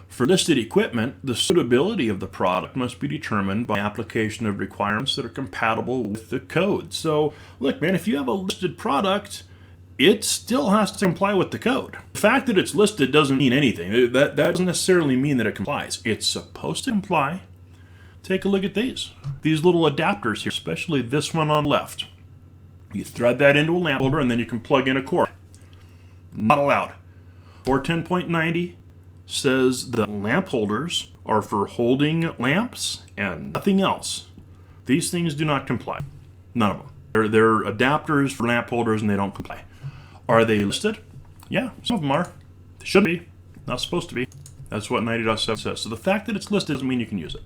For listed equipment, the suitability of the product must be determined by application of requirements that are compatible with the code. So, look, man, if you have a listed product, it still has to comply with the code. The fact that it's listed doesn't mean anything. That doesn't necessarily mean that it complies. It's supposed to comply. Take a look at these little adapters here, especially this one on the left. You thread that into a lamp holder, and then you can plug in a cord. Not allowed. 410.90 says the lamp holders are for holding lamps and nothing else. These things do not comply. None of them. They're adapters for lamp holders, and they don't comply. Are they listed? Yeah, some of them are. They should be. Not supposed to be. That's what 90.7 says. So the fact that it's listed doesn't mean you can use it.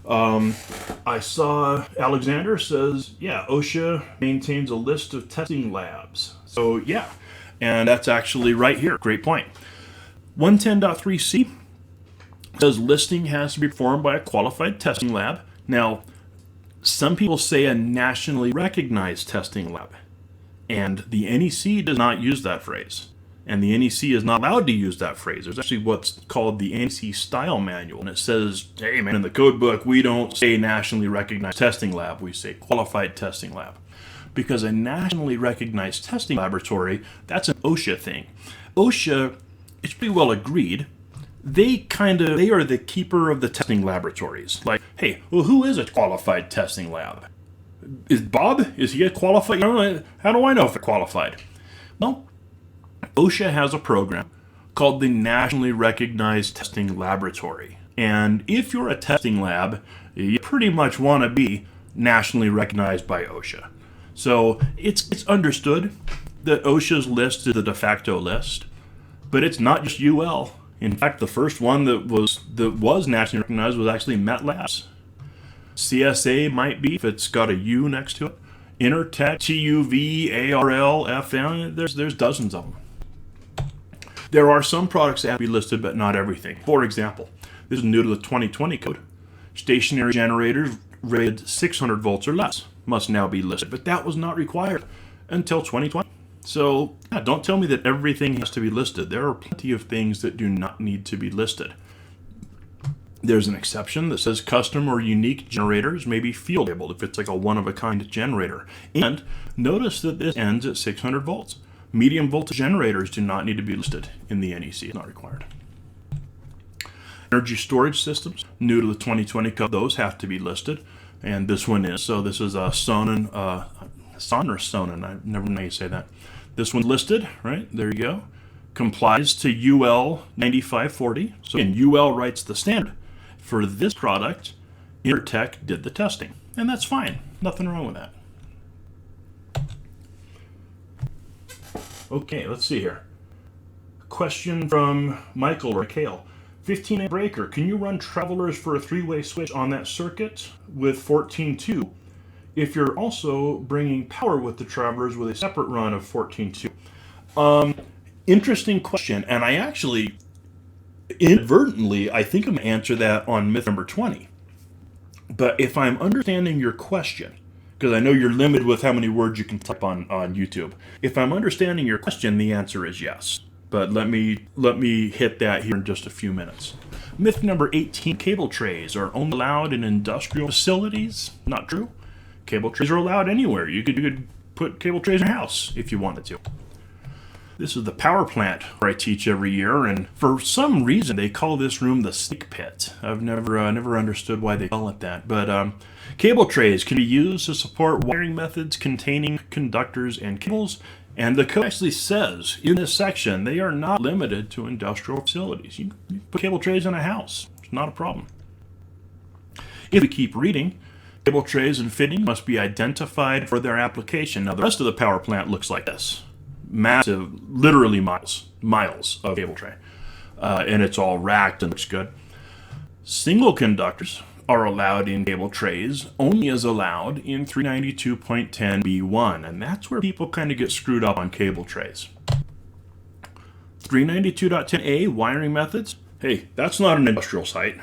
I saw Alexander says, yeah, OSHA maintains a list of testing labs. So yeah, and that's actually right here. Great point. 110.3c says listing has to be performed by a qualified testing lab. Now, some people say a nationally recognized testing lab, and the NEC does not use that phrase. And the NEC is not allowed to use that phrase. There's actually what's called the NEC style manual. And it says, hey man, in the code book, we don't say nationally recognized testing lab. We say qualified testing lab. Because a nationally recognized testing laboratory, that's an OSHA thing. OSHA, it's pretty well agreed, they are the keeper of the testing laboratories. Like, hey, well, who is a qualified testing lab? Is Bob? Is he a qualified? How do I know if they're qualified? Well, OSHA has a program called the Nationally Recognized Testing Laboratory. And if you're a testing lab, you pretty much want to be nationally recognized by OSHA. So it's understood that OSHA's list is the de facto list, but it's not just UL. In fact, the first one that was nationally recognized was actually MetLabs. CSA might be, if it's got a U next to it. Intertech, TUV, ARL, FM, there's dozens of them. There are some products that have to be listed, but not everything. For example, this is new to the 2020 code. Stationary generators rated 600 volts or less must now be listed, but that was not required until 2020. So don't tell me that everything has to be listed. There are plenty of things that do not need to be listed. There's an exception that says custom or unique generators may be field labeled if it's like a one-of-a-kind generator. And notice that this ends at 600 volts. Medium voltage generators do not need to be listed in the NEC. It's not required. Energy storage systems, new to the 2020 code, those have to be listed. And this one is. So this is a Sonnen, Son or Sonnen, I never know how you say that. This one's listed, right? There you go. complies to UL 9540. So again, UL writes the standard. For this product, Intertech did the testing. And that's fine. Nothing wrong with that. Okay, let's see here. Question from Michael or Kale. 15-amp breaker. Can you run travelers for a 3-way switch on that circuit with 14.2 if you're also bringing power with the travelers with a separate run of 14.2? Interesting question, and I actually inadvertently, I think I'm going to answer that on myth number 20. But if I'm understanding your question, because I know you're limited with how many words you can type on YouTube. If I'm understanding your question, the answer is yes. But let me hit that here in just a few minutes. Myth number 18, cable trays are only allowed in industrial facilities. Not true. Cable trays are allowed anywhere. You could put cable trays in your house if you wanted to. This is the power plant where I teach every year, and for some reason they call this room the snake pit. I've never understood why they call it that. But cable trays can be used to support wiring methods containing conductors and cables. And the code actually says in this section they are not limited to industrial facilities. You can put cable trays in a house. It's not a problem. If we keep reading, cable trays and fitting must be identified for their application. Now the rest of the power plant looks like this. Massive, literally miles of cable tray. And it's all racked and looks good. Single conductors are allowed in cable trays, only as allowed in 392.10b1, and that's where people kind of get screwed up on cable trays. 392.10a, wiring methods. Hey, that's not an industrial site,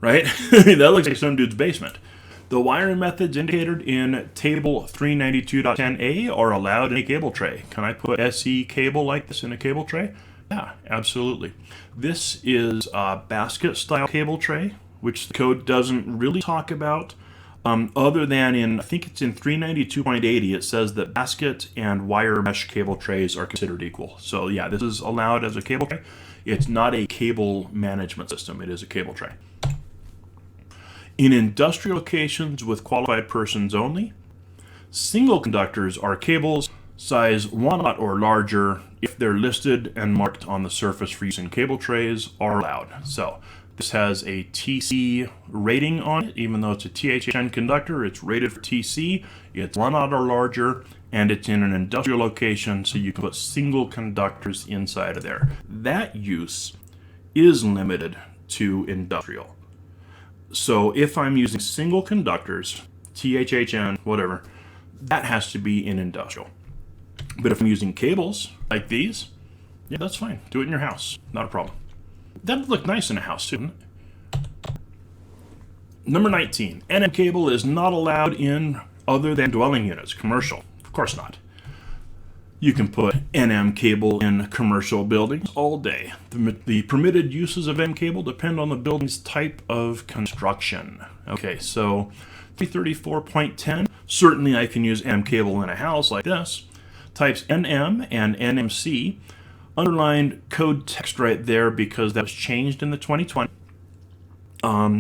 right? That looks like some dude's basement. The wiring methods indicated in table 392.10a are allowed in a cable tray. Can I put SE cable like this in a cable tray? Yeah, absolutely. This is a basket-style cable tray, which the code doesn't really talk about, other than in, I think it's in 392.80, it says that basket and wire mesh cable trays are considered equal. So yeah, this is allowed as a cable tray. It's not a cable management system, it is a cable tray. In industrial locations with qualified persons only, single conductors are cables size 1 or larger if they're listed and marked on the surface for use in cable trays are allowed. So this has a TC rating on it, even though it's a THN conductor, it's rated for TC, it's 1 or larger, and it's in an industrial location, so you can put single conductors inside of there. That use is limited to industrial. So if I'm using single conductors, THN, whatever, that has to be in industrial. But if I'm using cables like these, yeah, that's fine. Do it in your house, not a problem. That would look nice in a house, too. Number 19, NM cable is not allowed in other than dwelling units, commercial. Of course not. You can put NM cable in commercial buildings all day. The permitted uses of NM cable depend on the building's type of construction. Okay, so 334.10, certainly I can use NM cable in a house like this. Types NM and NMC. Underlined code text right there because that was changed in the 2020.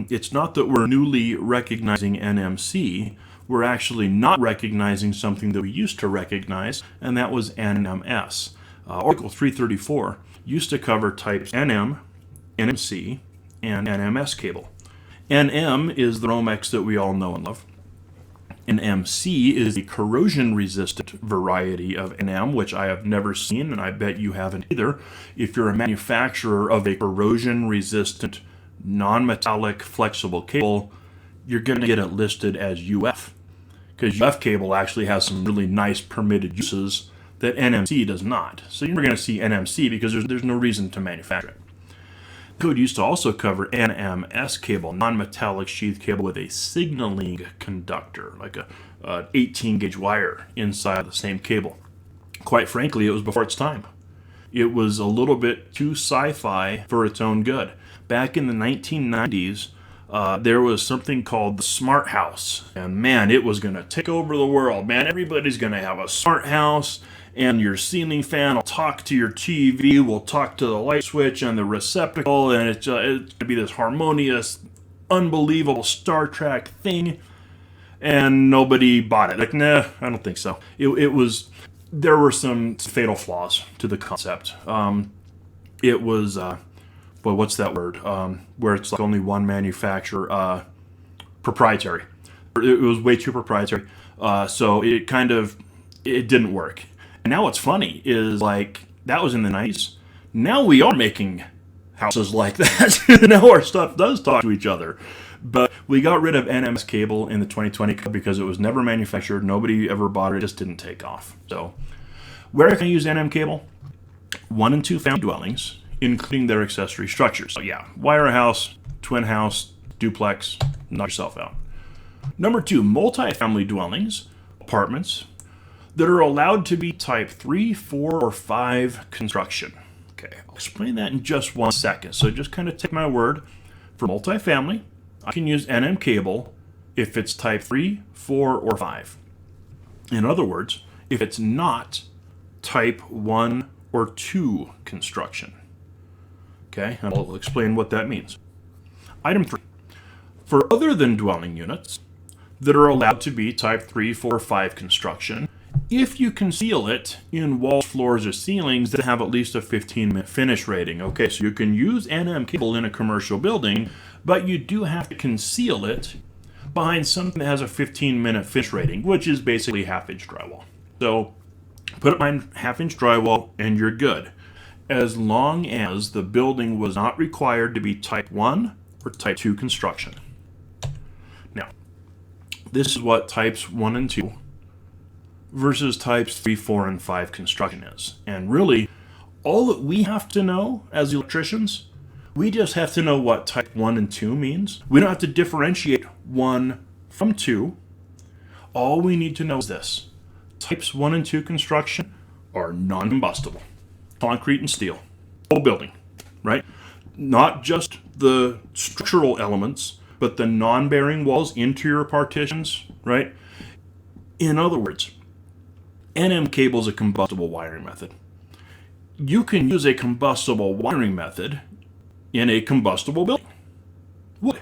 It's not that we're newly recognizing NMC. We're actually not recognizing something that we used to recognize, and that was NMS. Article 334 used to cover types NM, NMC, and NMS cable. NM is the Romex that we all know and love. NMC is the corrosion-resistant variety of NM, which I have never seen, and I bet you haven't either. If you're a manufacturer of a corrosion-resistant, non-metallic, flexible cable, you're going to get it listed as UF, because UF cable actually has some really nice permitted uses that NMC does not. So you're going to see NMC because there's no reason to manufacture it. The code used to also cover NMS cable, non-metallic sheath cable with a signaling conductor, like a 18-gauge wire inside of the same cable. Quite frankly, it was before its time. It was a little bit too sci-fi for its own good. Back in the 1990s, there was something called the smart house, and man, it was going to take over the world. Man, everybody's going to have a smart house, and your ceiling fan will talk to your TV, will talk to the light switch and the receptacle, and it's going to be this harmonious, unbelievable Star Trek thing, and nobody bought it. Like, nah, I don't think so. It was there were some fatal flaws to the concept. It was, well, what's that word? Where it's like only one manufacturer, proprietary. It was way too proprietary, so it didn't work. And now what's funny is, like, that was in the 90s. Now we are making houses like that. Now our stuff does talk to each other. But we got rid of NMS cable in the 2020 because it was never manufactured. Nobody ever bought it. It just didn't take off. So where can I use NM cable? 1 and 2 family dwellings, including their accessory structures. So yeah, wire a house, twin house, duplex, knock yourself out. Number 2, multifamily dwellings, apartments, that are allowed to be type 3, 4, or 5 construction. Okay, I'll explain that in just 1 second. So just kind of take my word. For multifamily, I can use NM cable if it's type 3, 4, or 5. In other words, if it's not type 1 or 2 construction. Okay, and I'll explain what that means. Item 3. For other than dwelling units that are allowed to be type 3, 4, or 5 construction, if you conceal it in walls, floors, or ceilings that have at least a 15-minute finish rating. Okay, so you can use NM cable in a commercial building, but you do have to conceal it behind something that has a 15-minute finish rating, which is basically half-inch drywall. So put it behind half-inch drywall and you're good, as long as the building was not required to be type 1 or type 2 construction. Now, this is what types 1 and 2 versus types 3, 4, and 5 construction is. And really, all that we have to know as electricians, we just have to know what type 1 and 2 means. We don't have to differentiate 1 from 2. All we need to know is this. Types 1 and 2 construction are non-combustible. Concrete and steel. Whole building, right? Not just the structural elements, but the non-bearing walls, interior partitions, right? In other words, NM cable is a combustible wiring method. You can use a combustible wiring method in a combustible building. Wood.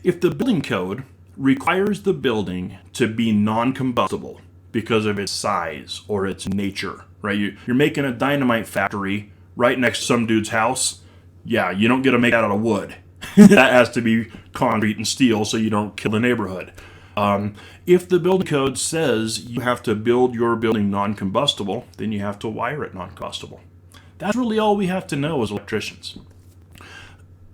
If the building code requires the building to be non-combustible because of its size or its nature, right? You're making a dynamite factory right next to some dude's house. Yeah, you don't get to make that out of wood. That has to be concrete and steel so you don't kill the neighborhood. If the building code says you have to build your building non-combustible, then you have to wire it non-combustible. That's really all we have to know as electricians.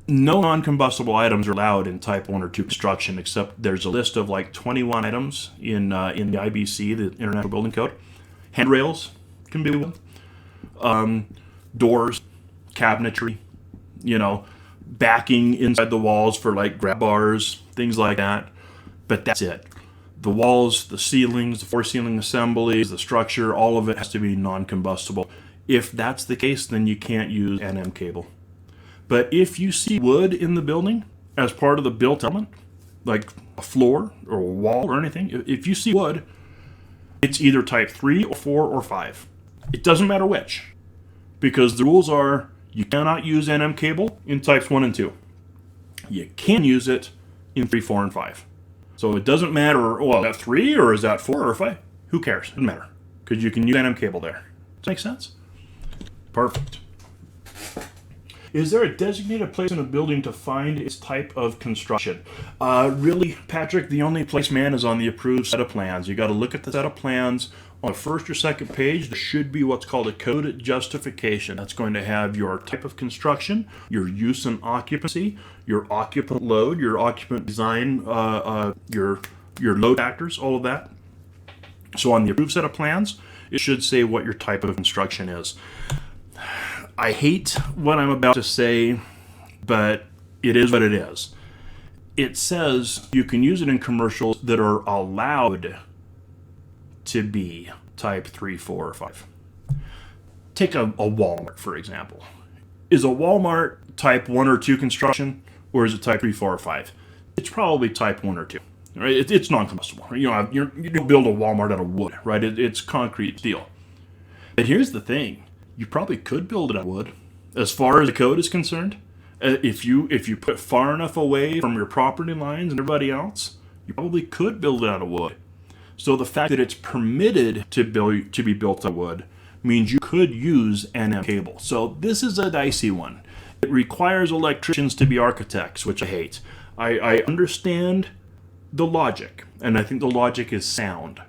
No non-combustible items are allowed in type 1 or 2 construction, except there's a list of like 21 items in the IBC, the International Building Code. Handrails can be one. Doors, cabinetry, backing inside the walls for like grab bars, things like that. But that's it. The walls, the ceilings, the floor ceiling assemblies, the structure, all of it has to be non-combustible. If that's the case, then you can't use NM cable. But if you see wood in the building as part of the built element, like a floor or a wall or anything, if you see wood, it's either type 3 or 4 or 5. It doesn't matter which, because the rules are you cannot use NM cable in types 1 and 2. You can use it in 3, 4, and 5. So it doesn't matter, well, is that 3 or is that 4 or 5? Who cares? It doesn't matter, because you can use NM cable there. Does that make sense? Perfect. Is there a designated place in a building to find its type of construction? Really, Patrick, the only place, man, is on the approved set of plans. You got to look at the set of plans. On the first or second page, there should be what's called a code justification. That's going to have your type of construction, your use and occupancy, your occupant load, your occupant design, your load factors, all of that. So on the approved set of plans, it should say what your type of construction is. I hate what I'm about to say, but it is what it is. It says you can use it in commercials that are allowed to be type 3, 4, or 5. Take a Walmart, for example. Is a Walmart type 1 or 2 construction, or is it type 3, 4, or 5? It's probably type 1 or 2. Right? It's non-combustible. You don't build a Walmart out of wood, right? It's concrete steel. But here's the thing. You probably could build it out of wood, as far as the code is concerned. If you put it far enough away from your property lines and everybody else, you probably could build it out of wood. So the fact that it's permitted to be built on wood means you could use NM cable. So this is a dicey one. It requires electricians to be architects, which I hate. I understand the logic, and I think the logic is sound.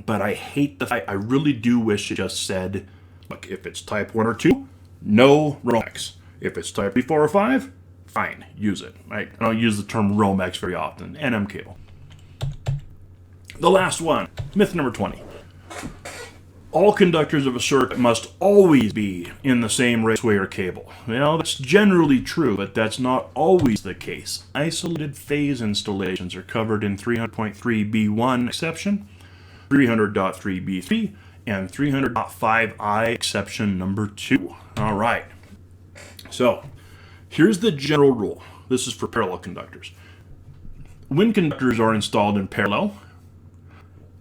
But I hate the fact, I really do wish it just said, look, if it's type 1 or 2, no Romex. If it's type 3, 4, or 5, fine, use it. I don't use the term Romex very often. NM cable. The last one, myth number 20. All conductors of a circuit must always be in the same raceway or cable. Well, that's generally true, but that's not always the case. Isolated phase installations are covered in 300.3b1 exception, 300.3b3, and 300.5i exception number 2. All right. So, here's the general rule. This is for parallel conductors. When conductors are installed in parallel,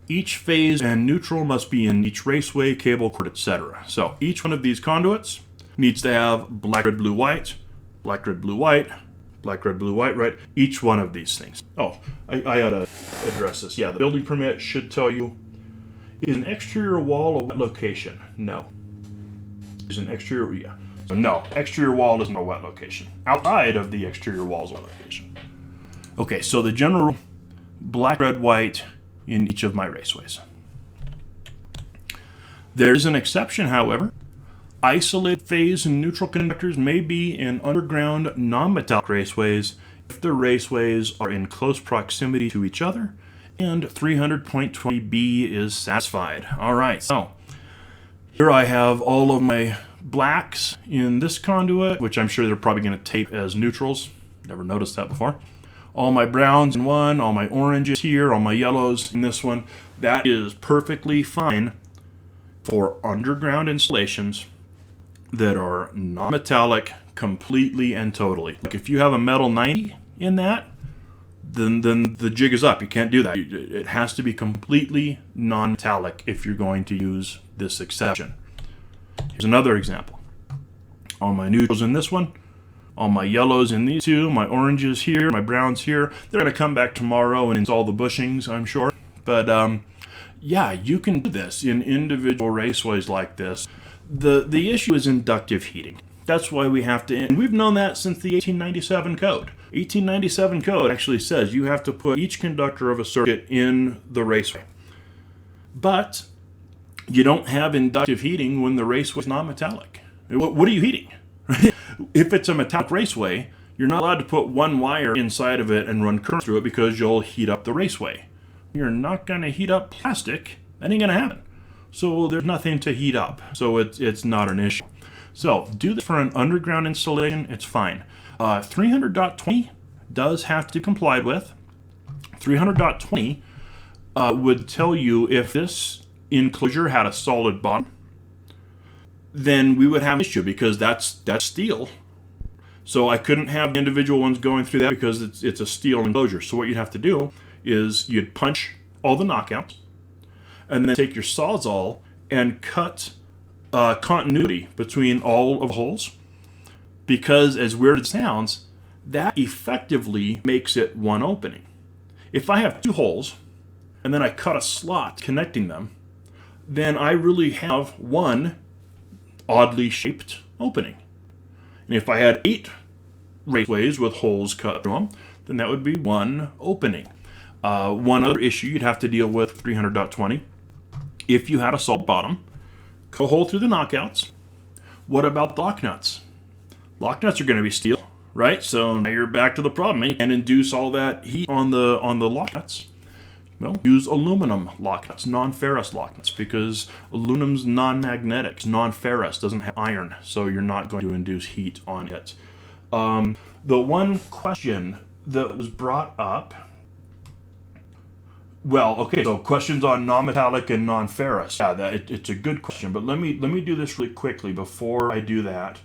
each phase and neutral must be in each raceway, cable, cord, etc. So each one of these conduits needs to have black, red, blue, white, black, red, blue, white, black, red, blue, white, right? Each one of these things. Oh, I ought to address this. Yeah, the building permit should tell you, is an exterior wall a wet location? No. Is an exterior, yeah. So no, exterior wall isn't a wet location. Outside of the exterior wall is a wet location. Okay, so the general black, red, white, in each of my raceways. There's an exception, however. Isolated phase and neutral conductors may be in underground non-metallic raceways if the raceways are in close proximity to each other and 300.20b is satisfied. All right, so here I have all of my blacks in this conduit, which I'm sure they're probably going to tape as neutrals. Never noticed that before. All my browns in one, all my oranges here, all my yellows in this one. That is perfectly fine for underground installations that are non-metallic completely and totally. Like if you have a metal 90 in that, then the jig is up. You can't do that. It has to be completely non-metallic if you're going to use this exception. Here's another example. All my neutrals in this one, all my yellows in these two, my oranges here, my browns here. They're going to come back tomorrow and install the bushings, I'm sure. But yeah, you can do this in individual raceways like this. The issue is inductive heating. That's why we have to, and we've known that since the 1897 code. 1897 code actually says you have to put each conductor of a circuit in the raceway. But you don't have inductive heating when the raceway is non-metallic. What are you heating? If it's a metallic raceway, you're not allowed to put one wire inside of it and run current through it because you'll heat up the raceway. You're not going to heat up plastic. That ain't going to happen. So there's nothing to heat up. So it's not an issue. So do this for an underground installation. It's fine. 300.20 does have to be complied with. 300.20 would tell you if this enclosure had a solid bottom, then we would have an issue because that's steel. So I couldn't have the individual ones going through that because it's a steel enclosure. So what you'd have to do is you'd punch all the knockouts and then take your Sawzall and cut continuity between all of the holes, because as weird as it sounds, that effectively makes it one opening. If I have two holes and then I cut a slot connecting them, then I really have one oddly shaped opening. And if I had 8 raceways with holes cut through them, then that would be one opening. One other issue you'd have to deal with 300.20, if you had a solid bottom, cut a hole through the knockouts. What about lock nuts? Lock nuts are going to be steel, right? So now you're back to the problem. You can induce all that heat on the lock nuts. Well, use aluminum lock nuts, non-ferrous lock nuts, because aluminum's non-magnetic, non-ferrous, doesn't have iron, so you're not going to induce heat on it. The one question that was brought up, well, okay, so questions on non-metallic and non-ferrous. Yeah, it's a good question, but let me do this really quickly. Before I do that,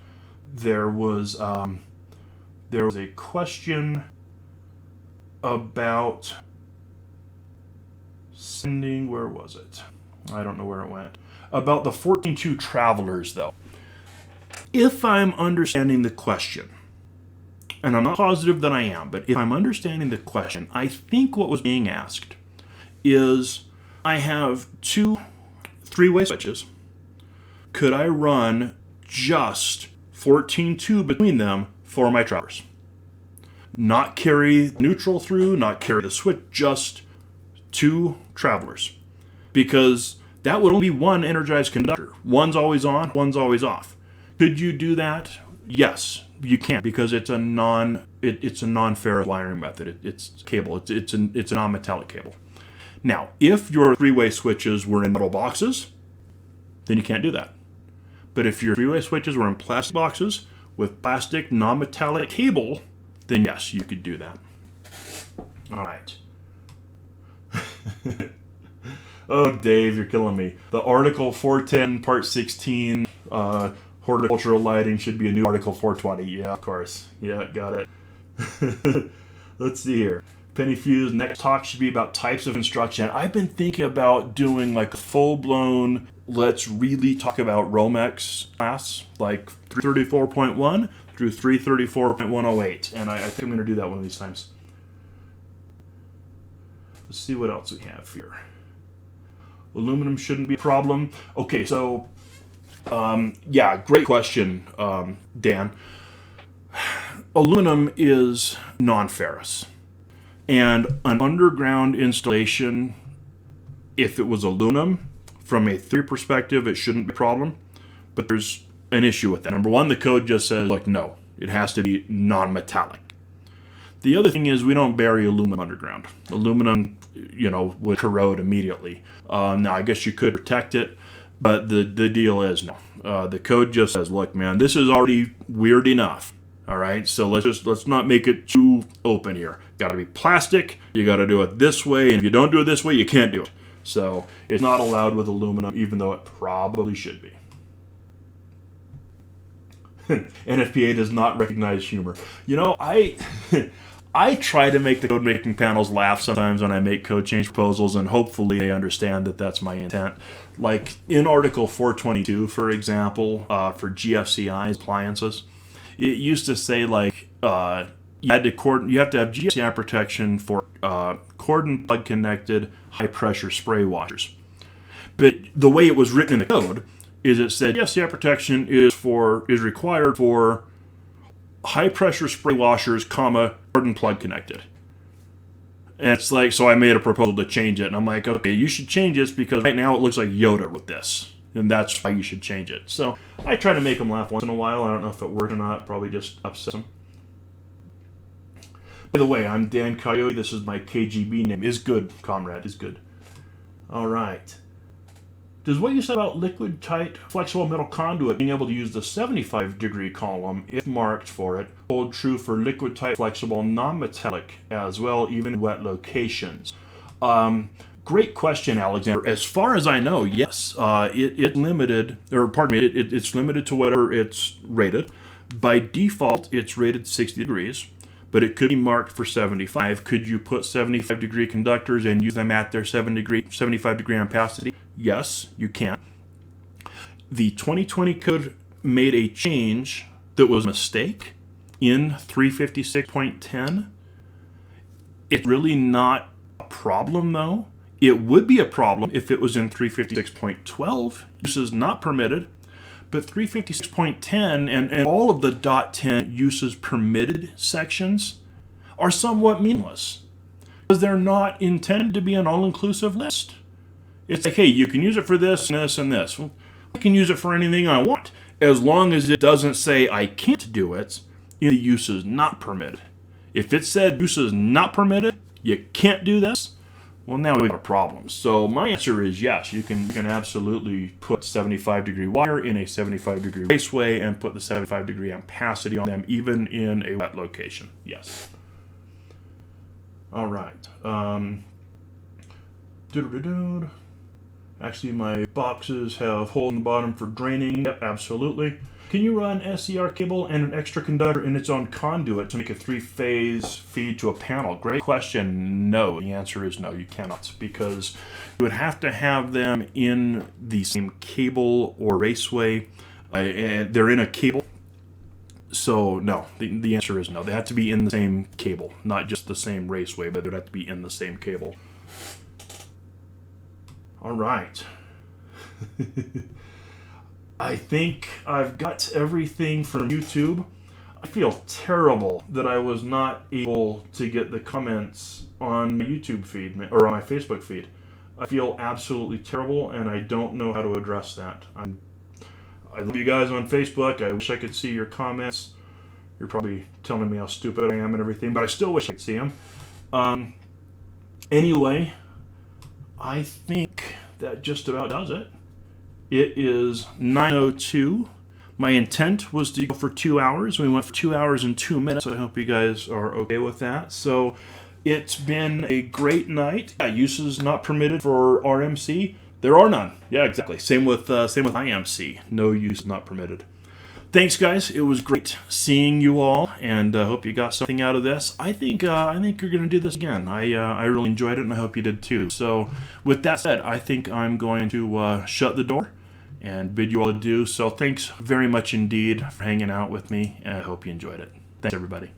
there was a question about sending, where was it? I don't know where it went. About the 14.2 travelers, though. If I'm understanding the question, and I'm not positive that I am, but if I'm understanding the question, I think what was being asked is I have two three-way switches. Could I run just 14-2 between them for my travelers? Not carry neutral through, not carry the switch, just two travelers. Because that would only be one energized conductor. One's always on, one's always off. Could you do that? Yes, you can, because it's a non-ferrous wiring method. It's cable. It's a non-metallic cable. Now, if your three-way switches were in metal boxes, then you can't do that. But if your three-way switches were in plastic boxes with plastic non-metallic cable, then yes, you could do that. All right. Oh, Dave, you're killing me. The Article 410, Part 16, horticultural lighting should be a new Article 420. Yeah, of course. Yeah, got it. Let's see here. Penny Fuse, next talk should be about types of construction. I've been thinking about doing like a full-blown, let's really talk about Romex class, like 334.1 through 334.108. And I think I'm going to do that one of these times. Let's see what else we have here. Aluminum shouldn't be a problem. Okay, so, yeah, great question, Dan. Aluminum is non-ferrous. And an underground installation, if it was aluminum, from a theory perspective, it shouldn't be a problem. But there's an issue with that. Number one, the code just says, like, no, it has to be non-metallic. The other thing is we don't bury aluminum underground. Aluminum, would corrode immediately. Now, I guess you could protect it, but the deal is no. The code just says, look, man, this is already weird enough. All right, so let's not make it too open here. Got to be plastic. You got to do it this way, and if you don't do it this way, you can't do it. So it's not allowed with aluminum, even though it probably should be. NFPA does not recognize humor. I try to make the code making panels laugh sometimes when I make code change proposals, and hopefully they understand that that's my intent. Like in Article 422, for example, for GFCI appliances, it used to say like you have to have GFCI protection for cord and plug connected high pressure spray washers. But the way it was written in the code is it said GFCI protection is required for high pressure spray washers, cord and plug connected. And it's like, so I made a proposal to change it, and I'm like, okay, you should change this because right now it looks like Yoda with this, and that's why you should change it. So I try to make them laugh once in a while. I don't know if it worked or not. Probably just upset them. By the way, I'm Dan Coyote. This is my KGB name. Is good, comrade. Is good. All right. Does what you said about liquid tight flexible metal conduit being able to use the 75-degree column if marked for it hold true for liquid tight flexible non-metallic as well, even in wet locations? Great question, Alexander. As far as I know, yes, it's limited to whatever it's rated. By default, it's rated 60 degrees, but it could be marked for 75. Could you put 75-degree conductors and use them at their 75-degree ampacity? Yes, you can. The 2020 code made a change that was a mistake in 356.10. It's really not a problem, though. It would be a problem if it was in 356.12. Uses not permitted. But 356.10 and all of the .10 uses permitted sections are somewhat meaningless because they're not intended to be an all-inclusive list. It's like, hey, you can use it for this and this and this. Well, I can use it for anything I want as long as it doesn't say I can't do it in the uses not permitted. If it said uses not permitted, you can't do this, well, now we have a problem. So my answer is yes, you can absolutely put 75-degree wire in a 75-degree raceway and put the 75-degree ampacity on them, even in a wet location. Yes. All right. Actually, my boxes have hole in the bottom for draining. Yep, absolutely. Can you run SCR cable and an extra conductor in its own conduit to make a three-phase feed to a panel? Great question. No. The answer is no, you cannot, because you would have to have them in the same cable or raceway. They're in a cable. So, no. The answer is no. They have to be in the same cable, not just the same raceway, but they'd have to be in the same cable. All right. I think I've got everything from YouTube. I feel terrible that I was not able to get the comments on my YouTube feed or on my Facebook feed. I feel absolutely terrible, and I don't know how to address that. I love you guys on Facebook. I wish I could see your comments. You're probably telling me how stupid I am and everything, but I still wish I could see them. Anyway, I think that just about does it. It is 9:02. My intent was to go for 2 hours. We went for 2 hours and 2 minutes. So I hope you guys are okay with that. So it's been a great night. Yeah, uses not permitted for RMC. There are none. Yeah, exactly. Same with IMC. No use not permitted. Thanks, guys. It was great seeing you all, and I hope you got something out of this. I think you're going to do this again. I really enjoyed it, and I hope you did too. So with that said, I think I'm going to shut the door and bid you all adieu. So thanks very much indeed for hanging out with me, and I hope you enjoyed it. Thanks, everybody.